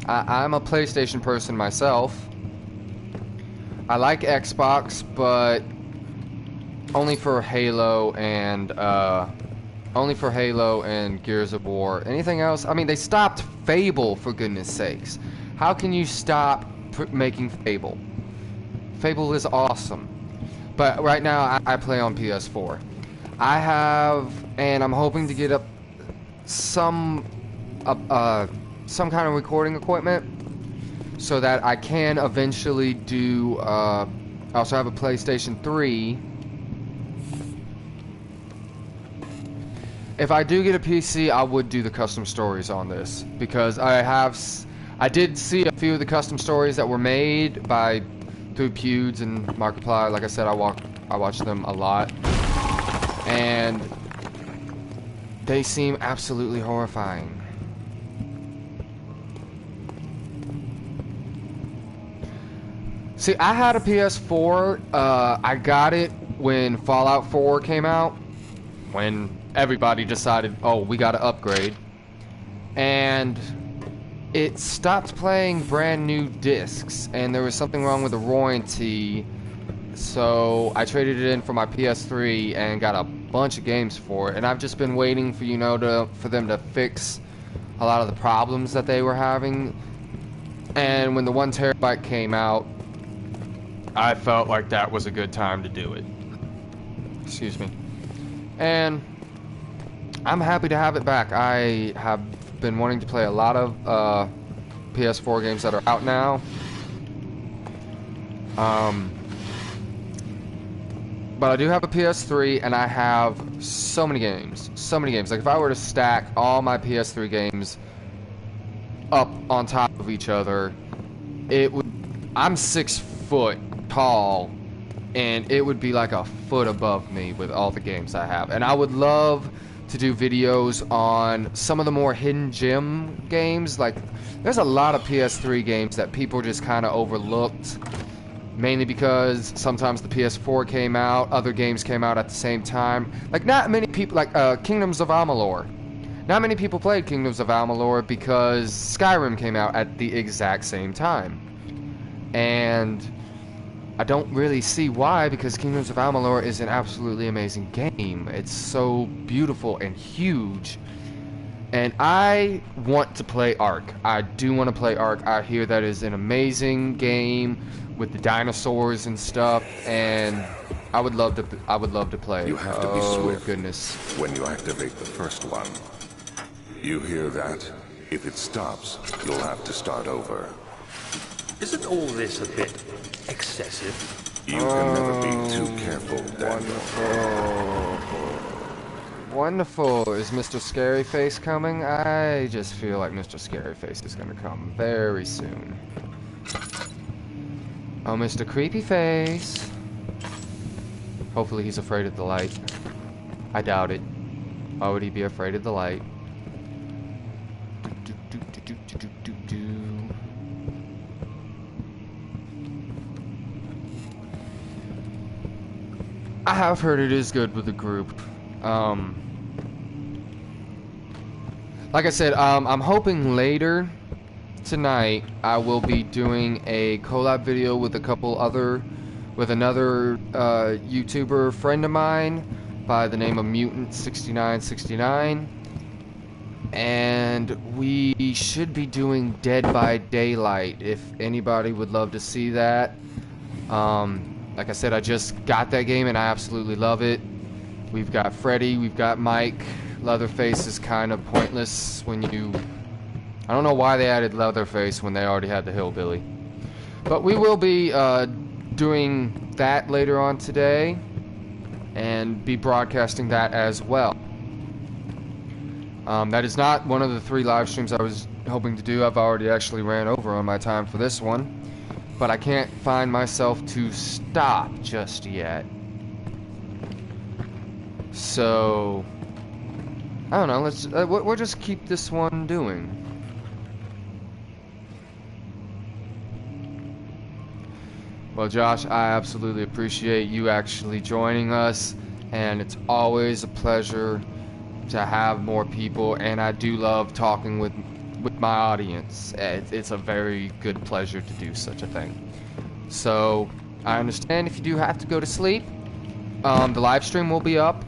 Speaker 1: I'm a PlayStation person myself. I like Xbox, but only for Halo and Gears of War. Anything else? I mean, they stopped Fable, for goodness sakes. How can you stop making Fable? Fable is awesome. But right now, I play on PS4. I have, and I'm hoping to get up some kind of recording equipment so that I can eventually do. I also have a PlayStation 3. If I do get a PC, I would do the custom stories on this because I did see a few of the custom stories that were made through Pewds and Markiplier. Like I said, I watched them a lot. And they seem absolutely horrifying. See, I had a PS4. I got it when Fallout 4 came out. When everybody decided, oh, we gotta upgrade. And it stopped playing brand new discs. And there was something wrong with the warranty. So I traded it in for my PS3 and got a bunch of games for it. And I've just been waiting for for them to fix a lot of the problems that they were having. And when the 1 terabyte came out, I felt like that was a good time to do it. Excuse me. And I'm happy to have it back. I have been wanting to play a lot of PS4 games that are out now. But I do have a PS3, and I have so many games. So many games. Like, if I were to stack all my PS3 games up on top of each other, it would... I'm 6 foot tall, and it would be like a foot above me with all the games I have. And I would love to do videos on some of the more hidden gem games. Like, there's a lot of PS3 games that people just kind of overlooked, mainly because sometimes the PS4 came out, other games came out at the same time. Like, not many people, like Kingdoms of Amalur. Not many people played Kingdoms of Amalur because Skyrim came out at the exact same time. And I don't really see why, because Kingdoms of Amalur is an absolutely amazing game. It's so beautiful and huge. And I want to play Ark. I do want to play Ark. I hear that is an amazing game with the dinosaurs and stuff, and I would love to play.
Speaker 3: You have to be swift
Speaker 1: goodness.
Speaker 3: when you activate the first one. You hear that? If it stops, you'll have to start over.
Speaker 2: Isn't all this a bit excessive?
Speaker 3: You can never be too careful, Daniel.
Speaker 1: Wonderful. Is Mr. Scary Face coming? I just feel like Mr. Scary Face is going to come very soon. Oh, Mr. Creepy Face. Hopefully he's afraid of the light. I doubt it. Why would he be afraid of the light? I have heard it is good with the group. Like I said, I'm hoping later tonight I will be doing a collab video with another YouTuber friend of mine by the name of Mutant6969, and we should be doing Dead by Daylight if anybody would love to see that. Like I said, I just got that game and I absolutely love it. We've got Freddy, we've got Mike. Leatherface is kind of pointless when you... I don't know why they added Leatherface when they already had the Hillbilly. But we will be doing that later on today and be broadcasting that as well. That is not one of the 3 live streams I was hoping to do. I've already actually ran over on my time for this one. But I can't find myself to stop just yet. So, I don't know, let's we'll just keep this one doing. Well, Josh, I absolutely appreciate you actually joining us, and it's always a pleasure to have more people, and I do love talking with my audience. It's a very good pleasure to do such a thing. So, I understand if you do have to go to sleep. The live stream will be up.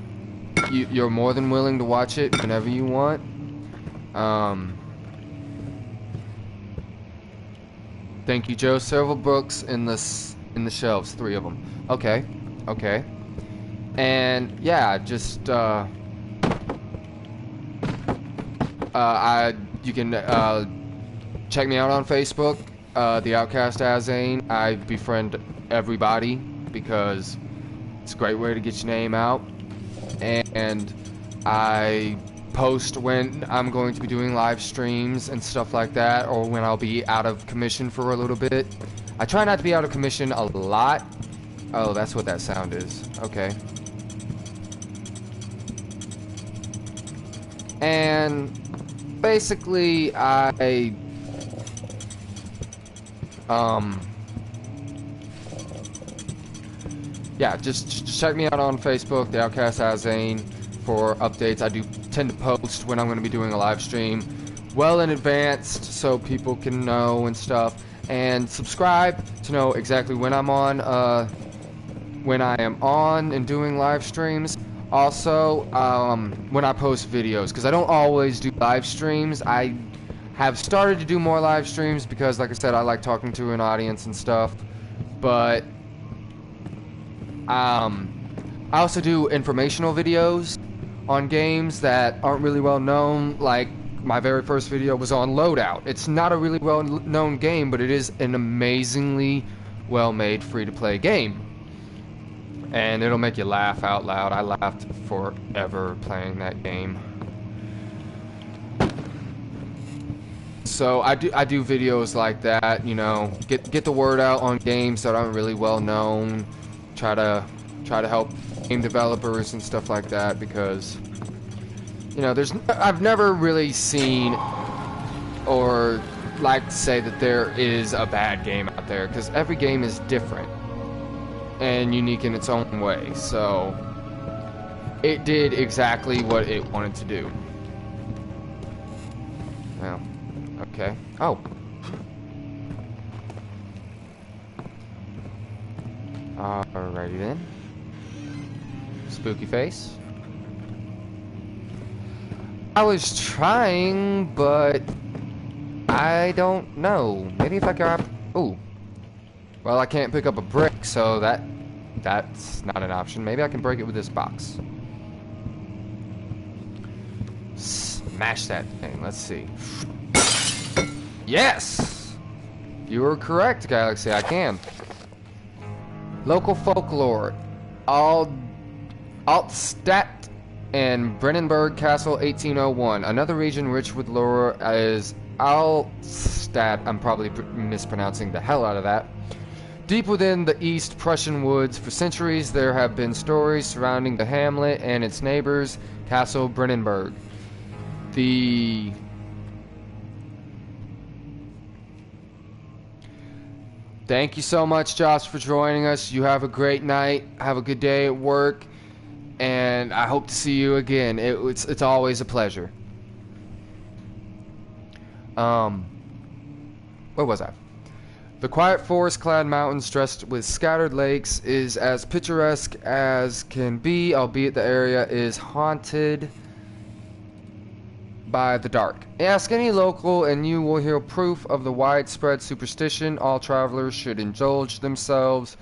Speaker 1: You're more than willing to watch it whenever you want. Thank you, Joe. Several books in the shelves, 3 of them. Okay, okay. And yeah, just you can check me out on Facebook, The Outcast Azane. I befriend everybody because it's a great way to get your name out. And I post when I'm going to be doing live streams and stuff like that, or when I'll be out of commission for a little bit. I try not to be out of commission a lot. Oh, that's what that sound is. Okay. And basically, yeah, just check me out on Facebook, The Outcast Azane, for updates. I do tend to post when I'm going to be doing a live stream well in advance so people can know and stuff. And subscribe to know exactly when I'm on, when I am on and doing live streams. Also, when I post videos, because I don't always do live streams. I have started to do more live streams because, like I said, I like talking to an audience and stuff. But I also do informational videos on games that aren't really well known. Like, my very first video was on Loadout. It's not a really well known game, but it is an amazingly well made free-to-play game. And it'll make you laugh out loud. I laughed forever playing that game. So I do videos like that, you know, get the word out on games that aren't really well known. try to help game developers and stuff like that, because you know, I've never really seen or like to say that there is a bad game out there, because every game is different and unique in its own way. So it did exactly what it wanted to do. Well, okay. Oh. Alrighty then. Spooky face. I was trying, but I don't know. Maybe if I grab... Ooh. Well, I can't pick up a brick, so that's not an option. Maybe I can break it with this box. Smash that thing. Let's see. Yes! You were correct, Galaxy. I can. Local folklore. Altstadt and Brennenburg Castle, 1801. Another region rich with lore is Altstadt. I'm probably mispronouncing the hell out of that. Deep within the East Prussian woods, for centuries there have been stories surrounding the hamlet and its neighbors, Castle Brennenburg. Thank you so much, Josh, for joining us. You have a great night. Have a good day at work. And I hope to see you again. It's always a pleasure. Where was I? The quiet forest-clad mountains dressed with scattered lakes is as picturesque as can be, albeit the area is haunted by the dark. Ask any local and you will hear proof of the widespread superstition. All travelers should indulge themselves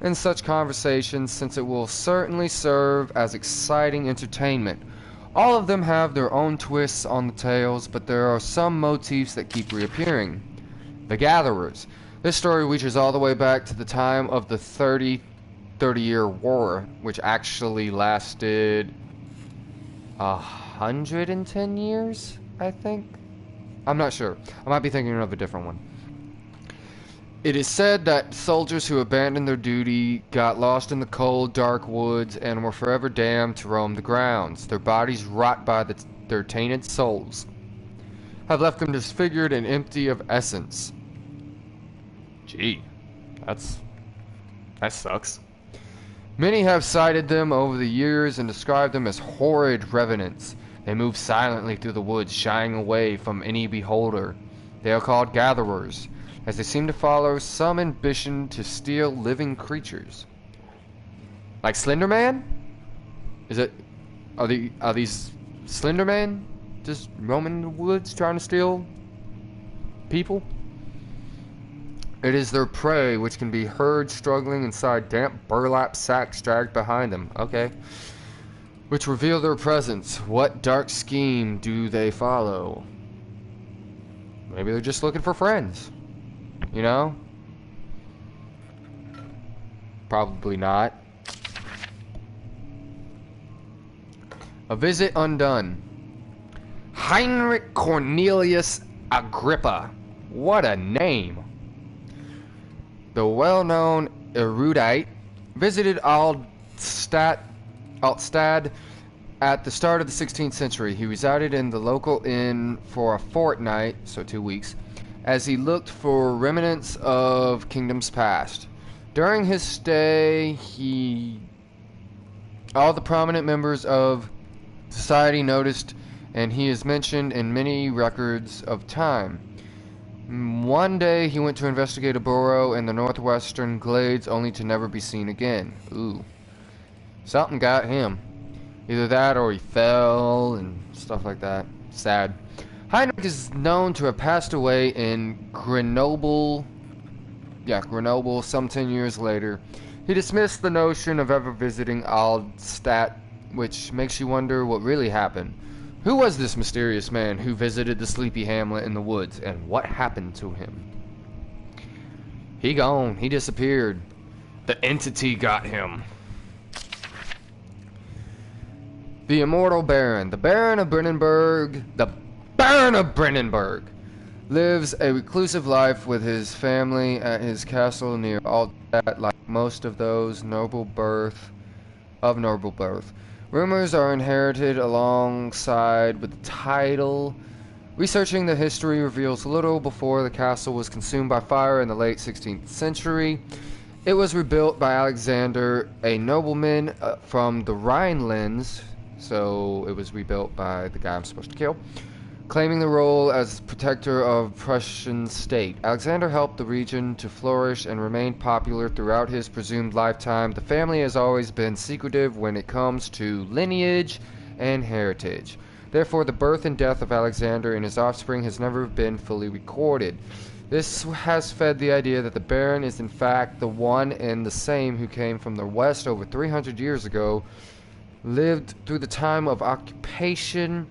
Speaker 1: in such conversations, since it will certainly serve as exciting entertainment. All of them have their own twists on the tales, but there are some motifs that keep reappearing. The Gatherers. This story reaches all the way back to the time of the 30-year war, which actually lasted 110 years, I think? I'm not sure. I might be thinking of a different one. It is said that soldiers who abandoned their duty got lost in the cold, dark woods and were forever damned to roam the grounds. Their bodies, rot by their tainted souls, have left them disfigured and empty of essence. Gee, that sucks. Many have cited them over the years and described them as horrid revenants. They move silently through the woods, shying away from any beholder. They are called gatherers, as they seem to follow some ambition to steal living creatures. Like Slender Man? Are these Slender Man just roaming the woods trying to steal people? It is their prey, which can be heard struggling inside damp burlap sacks dragged behind them. Okay. Which reveal their presence. What dark scheme do they follow? Maybe they're just looking for friends. You know? Probably not. A visit undone. Heinrich Cornelius Agrippa. What a name. The well-known erudite visited Altstadt at the start of the 16th century. He resided in the local inn for a fortnight, so 2 weeks, as he looked for remnants of kingdoms past. During his stay, all the prominent members of society noticed, and he is mentioned in many records of time. One day he went to investigate a burrow in the northwestern glades, only to never be seen again. Ooh. Something got him. Either that or he fell and stuff like that. Sad. Heinrich is known to have passed away in Grenoble some 10 years later. He dismissed the notion of ever visiting Altstadt, which makes you wonder what really happened. Who was this mysterious man who visited the sleepy hamlet in the woods, and what happened to him? He gone. He disappeared. The entity got him. The Immortal Baron. The Baron of Brennenburg. The Baron of Brennenburg lives a reclusive life with his family at his castle near Altstadt. Like most of those noble birth. Rumors are inherited alongside with the title. Researching the history reveals little before the castle was consumed by fire in the late 16th century. It was rebuilt by Alexander, a nobleman from the Rhinelands, so it was rebuilt by the guy I'm supposed to kill, claiming the role as protector of Prussian state. Alexander helped the region to flourish and remained popular throughout his presumed lifetime. The family has always been secretive when it comes to lineage and heritage. Therefore, the birth and death of Alexander and his offspring has never been fully recorded. This has fed the idea that the Baron is in fact the one and the same who came from the west over 300 years ago, lived through the time of occupation,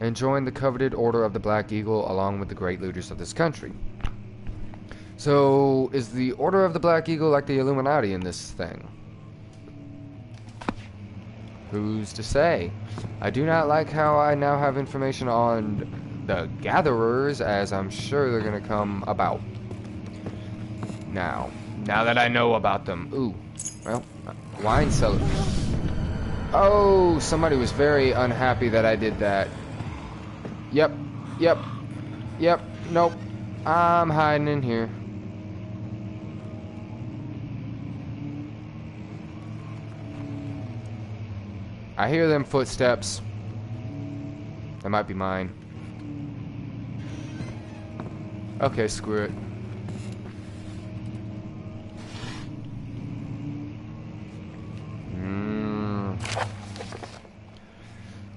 Speaker 1: and joined the coveted Order of the Black Eagle along with the great leaders of this country. So, is the Order of the Black Eagle like the Illuminati in this thing? Who's to say? I do not like how I now have information on the Gatherers, as I'm sure they're going to come about. Now that I know about them. Ooh, well, wine cellar. Oh, somebody was very unhappy that I did that. Yep. Nope. I'm hiding in here. I hear them footsteps. That might be mine. Okay, screw it.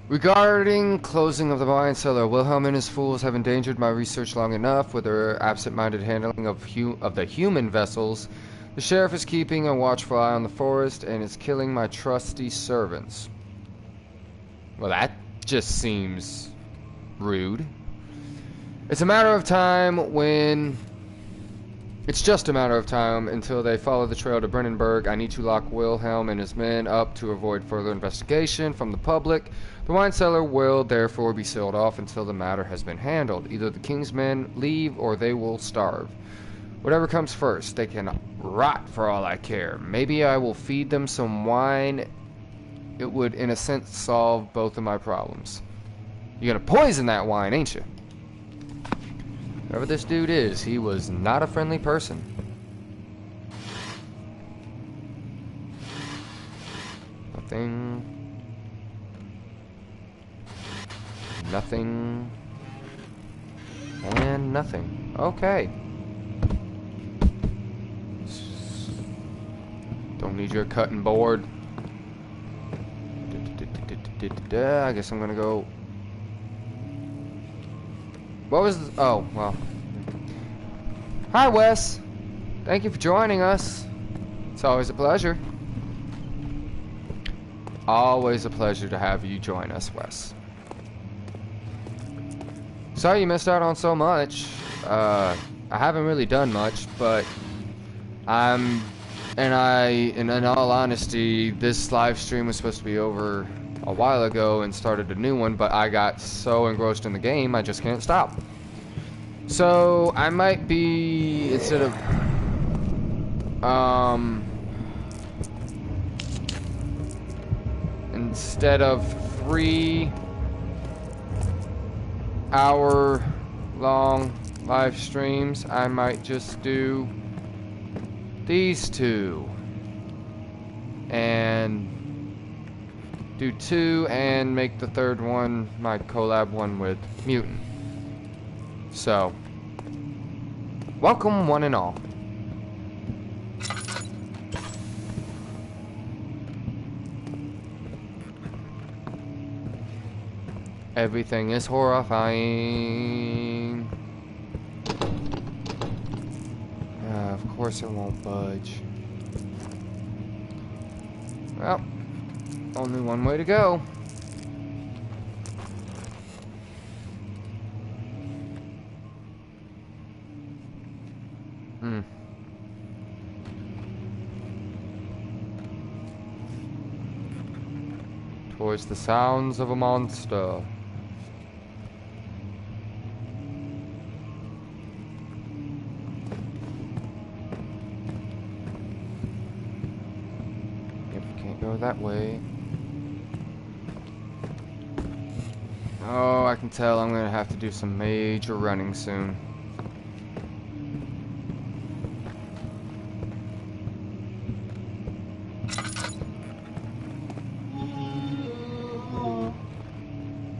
Speaker 1: Regarding closing of the wine cellar, Wilhelm and his fools have endangered my research long enough with their absent-minded handling of the human vessels. The sheriff is keeping a watchful eye on the forest and is killing my trusty servants. Well, that just seems rude. It's just a matter of time until they follow the trail to Brennenburg. I need to lock Wilhelm and his men up to avoid further investigation from the public. The wine cellar will therefore be sealed off until the matter has been handled. Either the king's men leave or they will starve. Whatever comes first, they can rot for all I care. Maybe I will feed them some wine. It would, in a sense, solve both of my problems. You're gonna poison that wine, ain't you? Whoever this dude is, he was not a friendly person. Nothing. Nothing. And nothing. Okay. Don't need your cutting board. I guess I'm gonna go. What was the, oh, well. Hi, Wes. Thank you for joining us. It's always a pleasure. Always a pleasure to have you join us, Wes. Sorry you missed out on so much. I haven't really done much, but in all honesty, this live stream was supposed to be over a while ago and started a new one, but I got so engrossed in the game I just can't stop. So I might be, instead of 3-hour-long live streams, I might just do these two and do 2 and make the third one my collab one with Mutant. So, welcome one and all. Everything is horrifying. Of course it won't budge. Well, only one way to go. Towards the sounds of a monster. go that way. Oh, I can tell I'm gonna have to do some major running soon.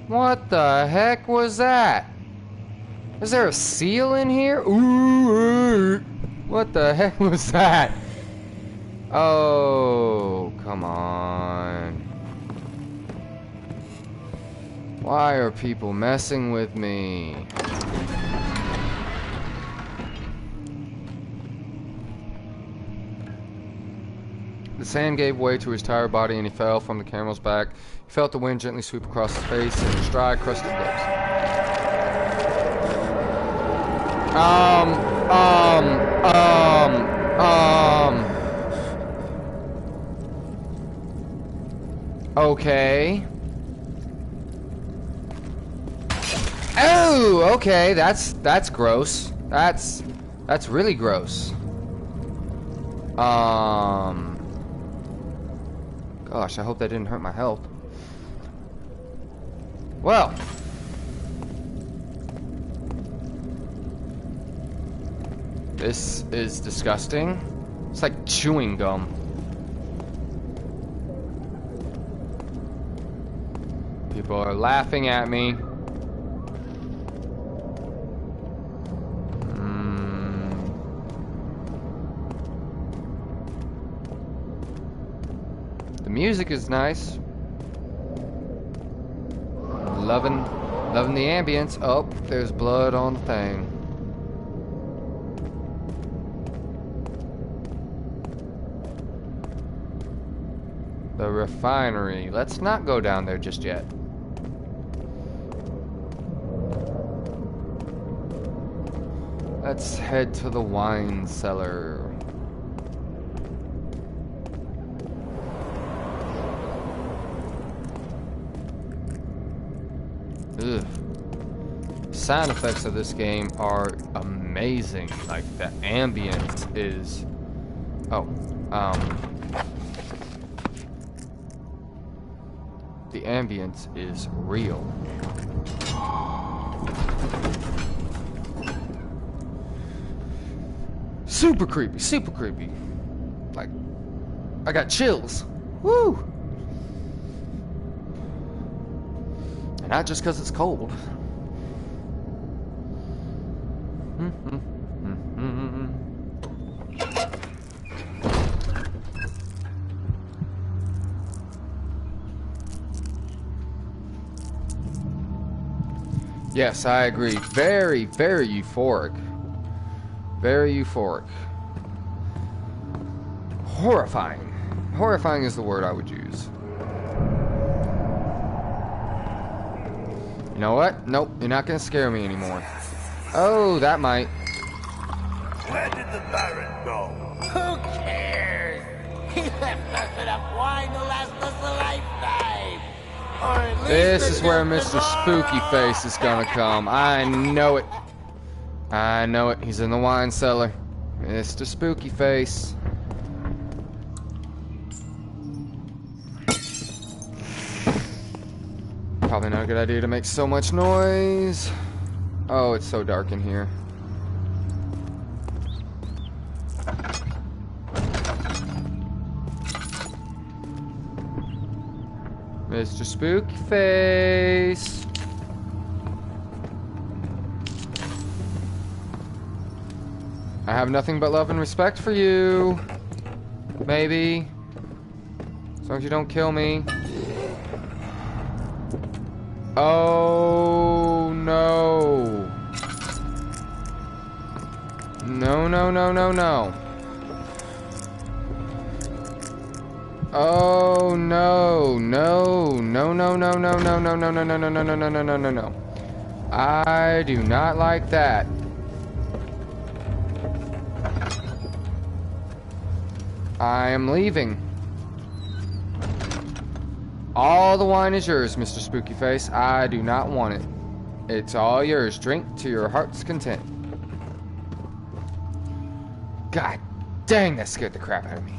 Speaker 1: What the heck was that? Is there a seal in here? Ooh, what the heck was that? Oh, come on. Why are people messing with me? The sand gave way to his tired body and he fell from the camel's back. He felt the wind gently sweep across his face and his dry, crusted lips. Okay. Oh, okay, that's gross. That's really gross. Gosh, I hope that didn't hurt my health. Well. This is disgusting. It's like chewing gum. People are laughing at me. The music is nice. Loving the ambience. Oh, there's blood on the thing. The refinery. Let's not go down there just yet. Let's head to the wine cellar. Ugh. Sound effects of this game are amazing. Like, the ambience is... Oh, the ambience is real. Super creepy, super creepy. Like, I got chills. Woo! And not just because it's cold. Yes, I agree. Very, very euphoric. Very euphoric. Horrifying. Horrifying is the word I would use. You know what? Nope, you're not gonna scare me anymore. Oh, that might.
Speaker 4: Where did the Baron go?
Speaker 5: Who cares? He left us enough wine to last us a lifetime. Or at least
Speaker 1: This is where Mr. Spooky Face is gonna come. I know it. I know it. He's in the wine cellar. Mr. Spooky Face. Probably not a good idea to make so much noise. Oh, it's so dark in here. Mr. Spooky Face. I have nothing but love and respect for you. Maybe. As long as you don't kill me. Oh, no. No, no, no, no, no. Oh, no, no, no, no, no, no, no, no, no, no, no, no, no, no, no, no, no, no, no. I do not like that. I am leaving. All the wine is yours, Mr. Spooky Face. I do not want it. It's all yours. Drink to your heart's content. God dang, that scared the crap out of me.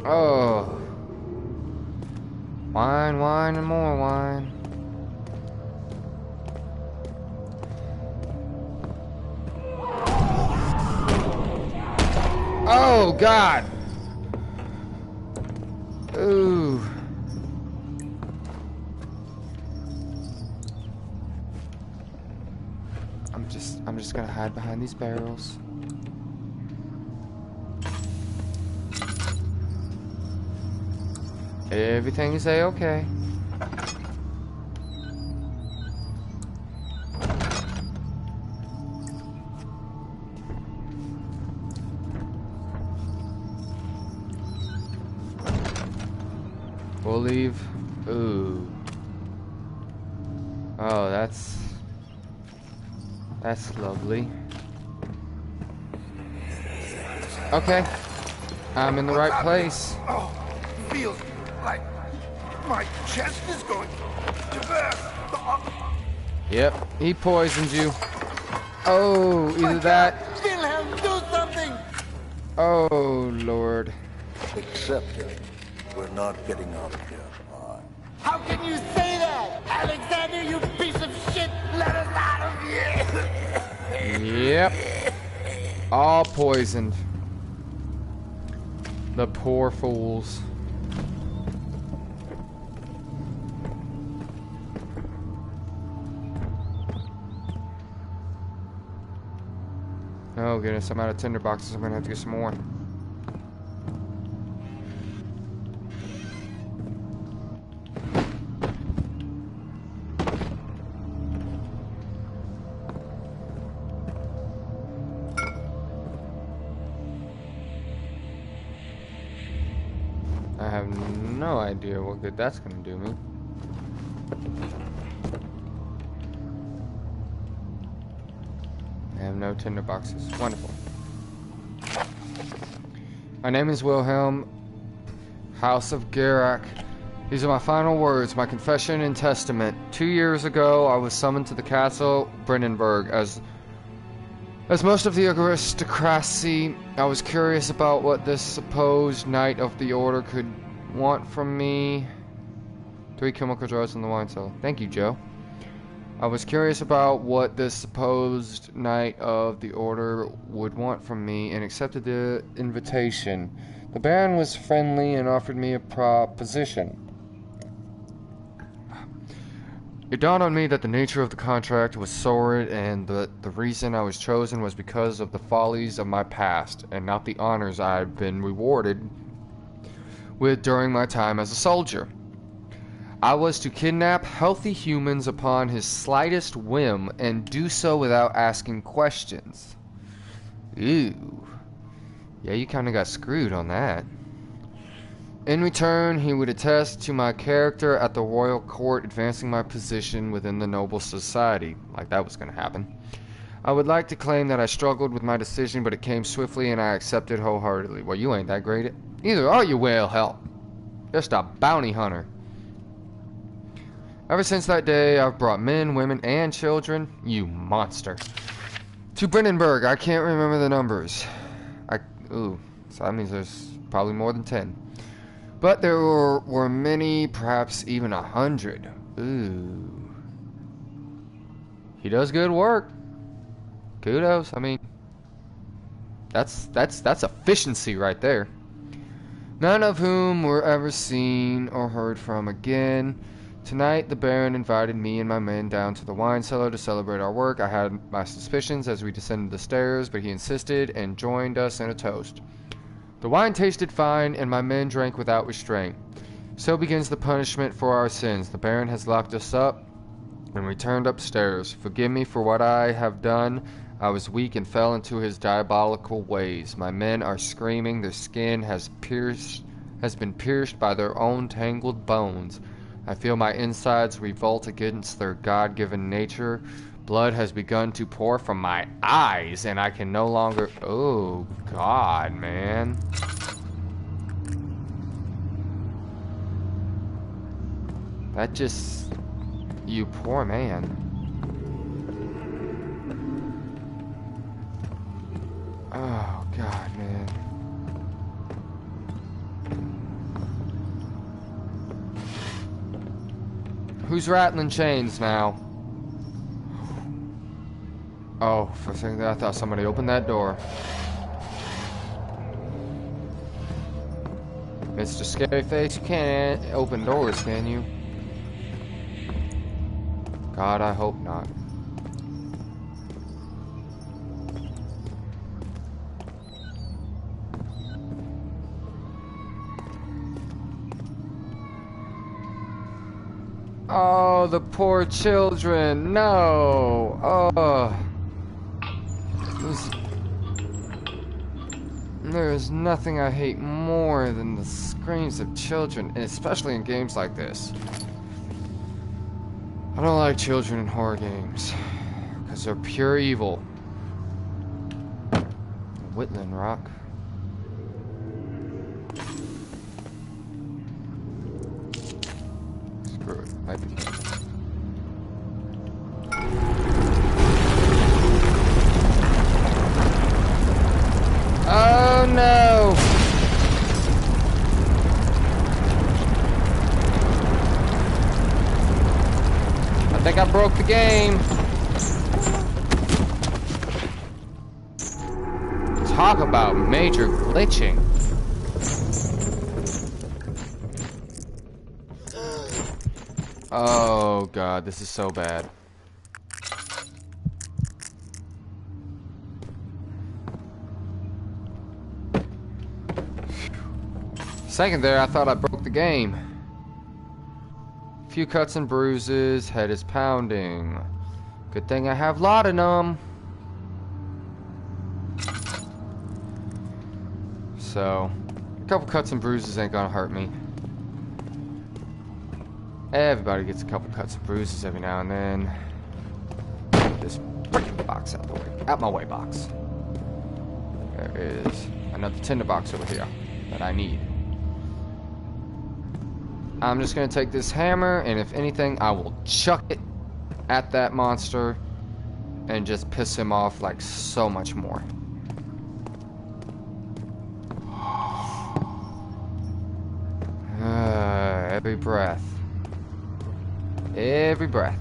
Speaker 1: Oh. Wine, wine, and more wine. Oh, God. Ooh. I'm just gonna hide behind these barrels. Everything is A-okay. We'll leave. Ooh. Oh, that's lovely. Okay. I'm in the right place.
Speaker 4: Oh, feels like my chest is going to burst.
Speaker 1: Yep, he poisoned you. Oh, either that.
Speaker 5: Wilhelm, do something!
Speaker 1: Oh, Lord.
Speaker 4: Except we're not getting out of here.
Speaker 5: How can you say that? Alexander, you piece of shit! Let us out of here!
Speaker 1: Yep. All poisoned. The poor fools. Oh goodness, I'm out of tinder boxes. I'm gonna have to get some more. I have no idea what good that's gonna do me. I have no tinder boxes. Wonderful. My name is Wilhelm, House of Garak. These are my final words, my confession and testament. 2 years ago, I was summoned to the castle Brandenburg. As most of the aristocracy, I was curious about what this supposed Knight of the Order could want from me. 3 chemical drugs in the wine cellar. Thank you, Joe. I was curious about what this supposed Knight of the Order would want from me and accepted the invitation. The Baron was friendly and offered me a proposition. It dawned on me that the nature of the contract was sordid and that the reason I was chosen was because of the follies of my past and not the honors I had been rewarded with during my time as a soldier. I was to kidnap healthy humans upon his slightest whim and do so without asking questions. Ew. Yeah, you kinda got screwed on that. In return, he would attest to my character at the royal court, advancing my position within the noble society. Like that was gonna happen. I would like to claim that I struggled with my decision, but it came swiftly and I accepted wholeheartedly. Well, you ain't that great. Either are you, Wilhelm. Just a bounty hunter. Ever since that day, I've brought men, women, and children, you monster, to Brandenburg. I can't remember the numbers. So that means there's probably more than 10. But there were many, perhaps even 100. Ooh. He does good work. Kudos. I mean, that's efficiency right there. None of whom were ever seen or heard from again. Tonight, the Baron invited me and my men down to the wine cellar to celebrate our work. I had my suspicions as we descended the stairs, but he insisted and joined us in a toast. The wine tasted fine, and my men drank without restraint. So begins the punishment for our sins. The Baron has locked us up and returned upstairs. Forgive me for what I have done. I was weak and fell into his diabolical ways. My men are screaming. Their skin has been pierced by their own tangled bones. I feel my insides revolt against their God-given nature. Blood has begun to pour from my eyes, and I can no longer... Oh, God, man. That just... You poor man. Oh, God, man. Who's rattling chains now? Oh, for a second there, I thought somebody opened that door. Mr. Scary Face, you can't open doors, can you? God, I hope not. Oh, the poor children. No. Oh. There's nothing I hate more than the screams of children, and especially in games like this. I don't like children in horror games, because they're pure evil. Whitland Rock. Screw it. Might be. Oh no! I think I broke the game. Talk about major glitching. Oh god, this is so bad. Second there, I thought I broke the game. Few cuts and bruises, head is pounding. Good thing I have laudanum. So, a couple cuts and bruises ain't gonna hurt me. Everybody gets a couple cuts and bruises every now and then. Get this freaking box out the way. Out my way, box. There is another tinderbox over here that I need. I'm just gonna take this hammer, and if anything, I will chuck it at that monster and just piss him off like so much more. Every breath. Every breath.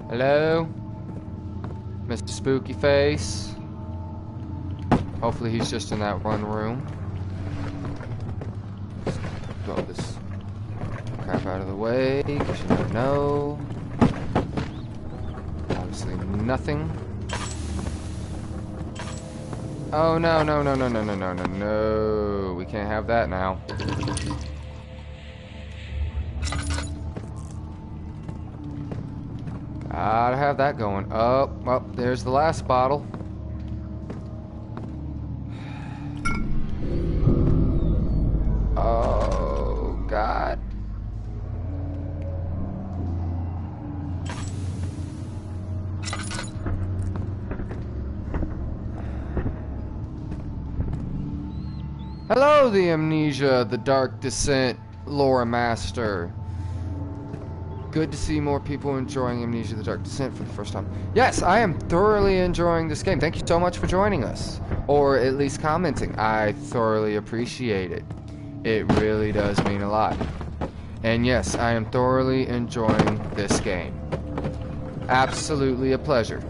Speaker 1: Hello? Mr. Spooky Face? Hopefully he's just in that one room. Throw this crap out of the way, because you never know. Obviously nothing. Oh no, no, no, no, no, no, no, no, no. We can't have that now. Gotta have that going. Oh, well, there's the last bottle. Oh, God. Hello, the Amnesia, the Dark Descent lore master. Good to see more people enjoying Amnesia, the Dark Descent for the first time. Yes, I am thoroughly enjoying this game. Thank you so much for joining us. Or at least commenting. I thoroughly appreciate it. It really does mean a lot. And yes, I am thoroughly enjoying this game. Absolutely a pleasure.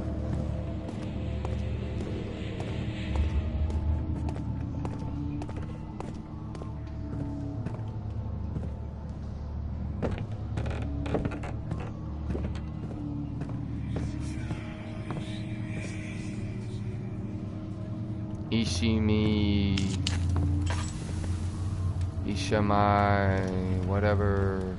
Speaker 1: Ishimi, Ishamai, whatever.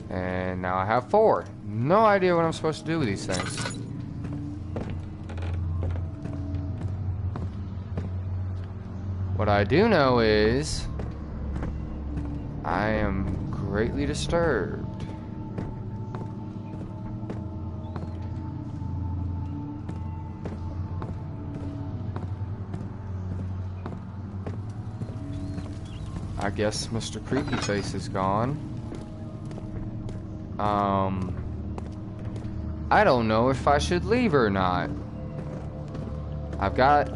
Speaker 1: And now I have 4. No idea what I'm supposed to do with these things. What I do know is I am greatly disturbed. I guess Mr. Creepy Face is gone. I don't know if I should leave or not. I've got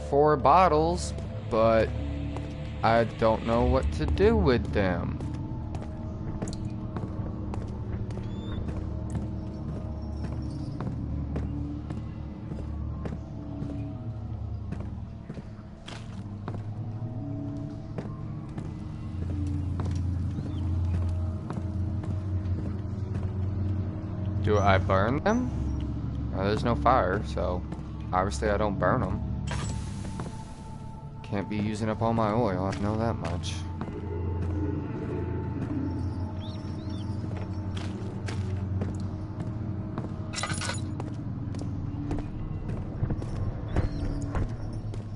Speaker 1: 4 bottles, but I don't know what to do with them. Do I burn them? There's no fire, so obviously I don't burn them. Can't be using up all my oil, I know that much.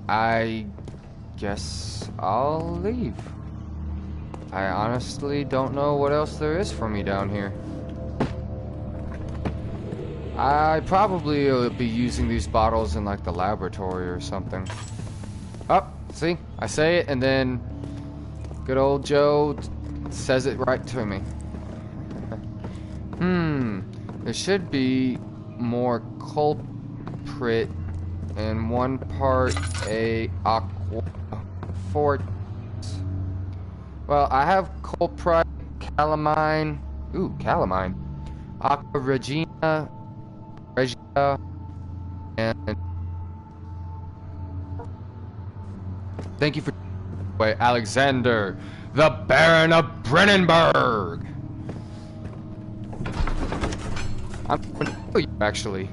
Speaker 1: I guess I'll leave. I honestly don't know what else there is for me down here. I probably will be using these bottles in like the laboratory or something. Oh, see? I say it and then good old Joe says it right to me. There should be more culprit and one part a aqua fort. Well, I have culprit, calamine. Ooh, calamine. Aqua Regina. Regia. And thank you for wait, Alexander, the Baron of Brennenburg. I'm gonna kill you, actually.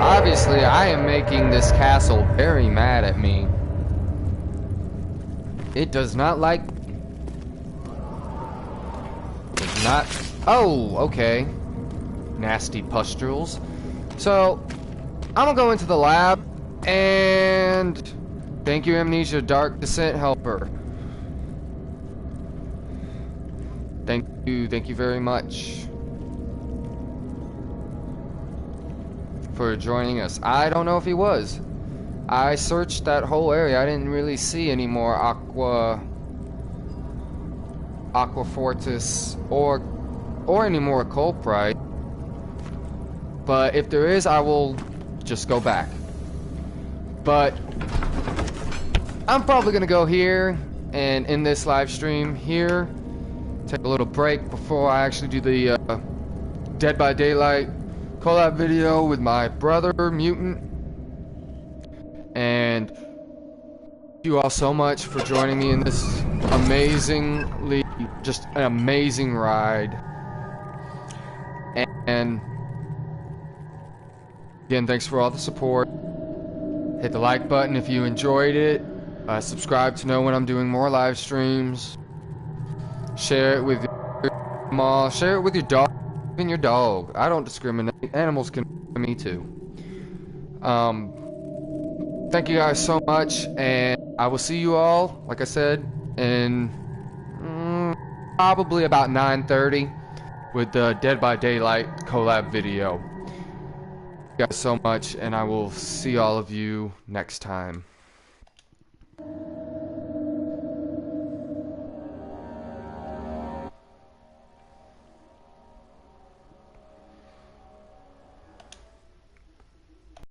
Speaker 1: Obviously, I am making this castle very mad at me. It does not like... Does not... Oh, okay. Nasty pustules. So, I'm gonna go into the lab, and... Thank you, Amnesia, Dark Descent Helper. Thank you very much for joining us. I don't know if he was. I searched that whole area. I didn't really see any more Aqua Fortis or any more Culprite. But if there is, I will just go back. But I'm probably gonna go here and end this live stream here. Take a little break before I actually do the Dead by Daylight collab video with my brother Mutant. And thank you all so much for joining me in this just an amazing ride. And again, thanks for all the support. Hit the like button if you enjoyed it. Subscribe to know when I'm doing more live streams. Share it with your mom. Share it with your dog. Even your dog. I don't discriminate. Animals can me too. Thank you guys so much, and I will see you all, like I said, in probably about 9:30 with the Dead by Daylight collab video. Thank you guys so much, and I will see all of you next time.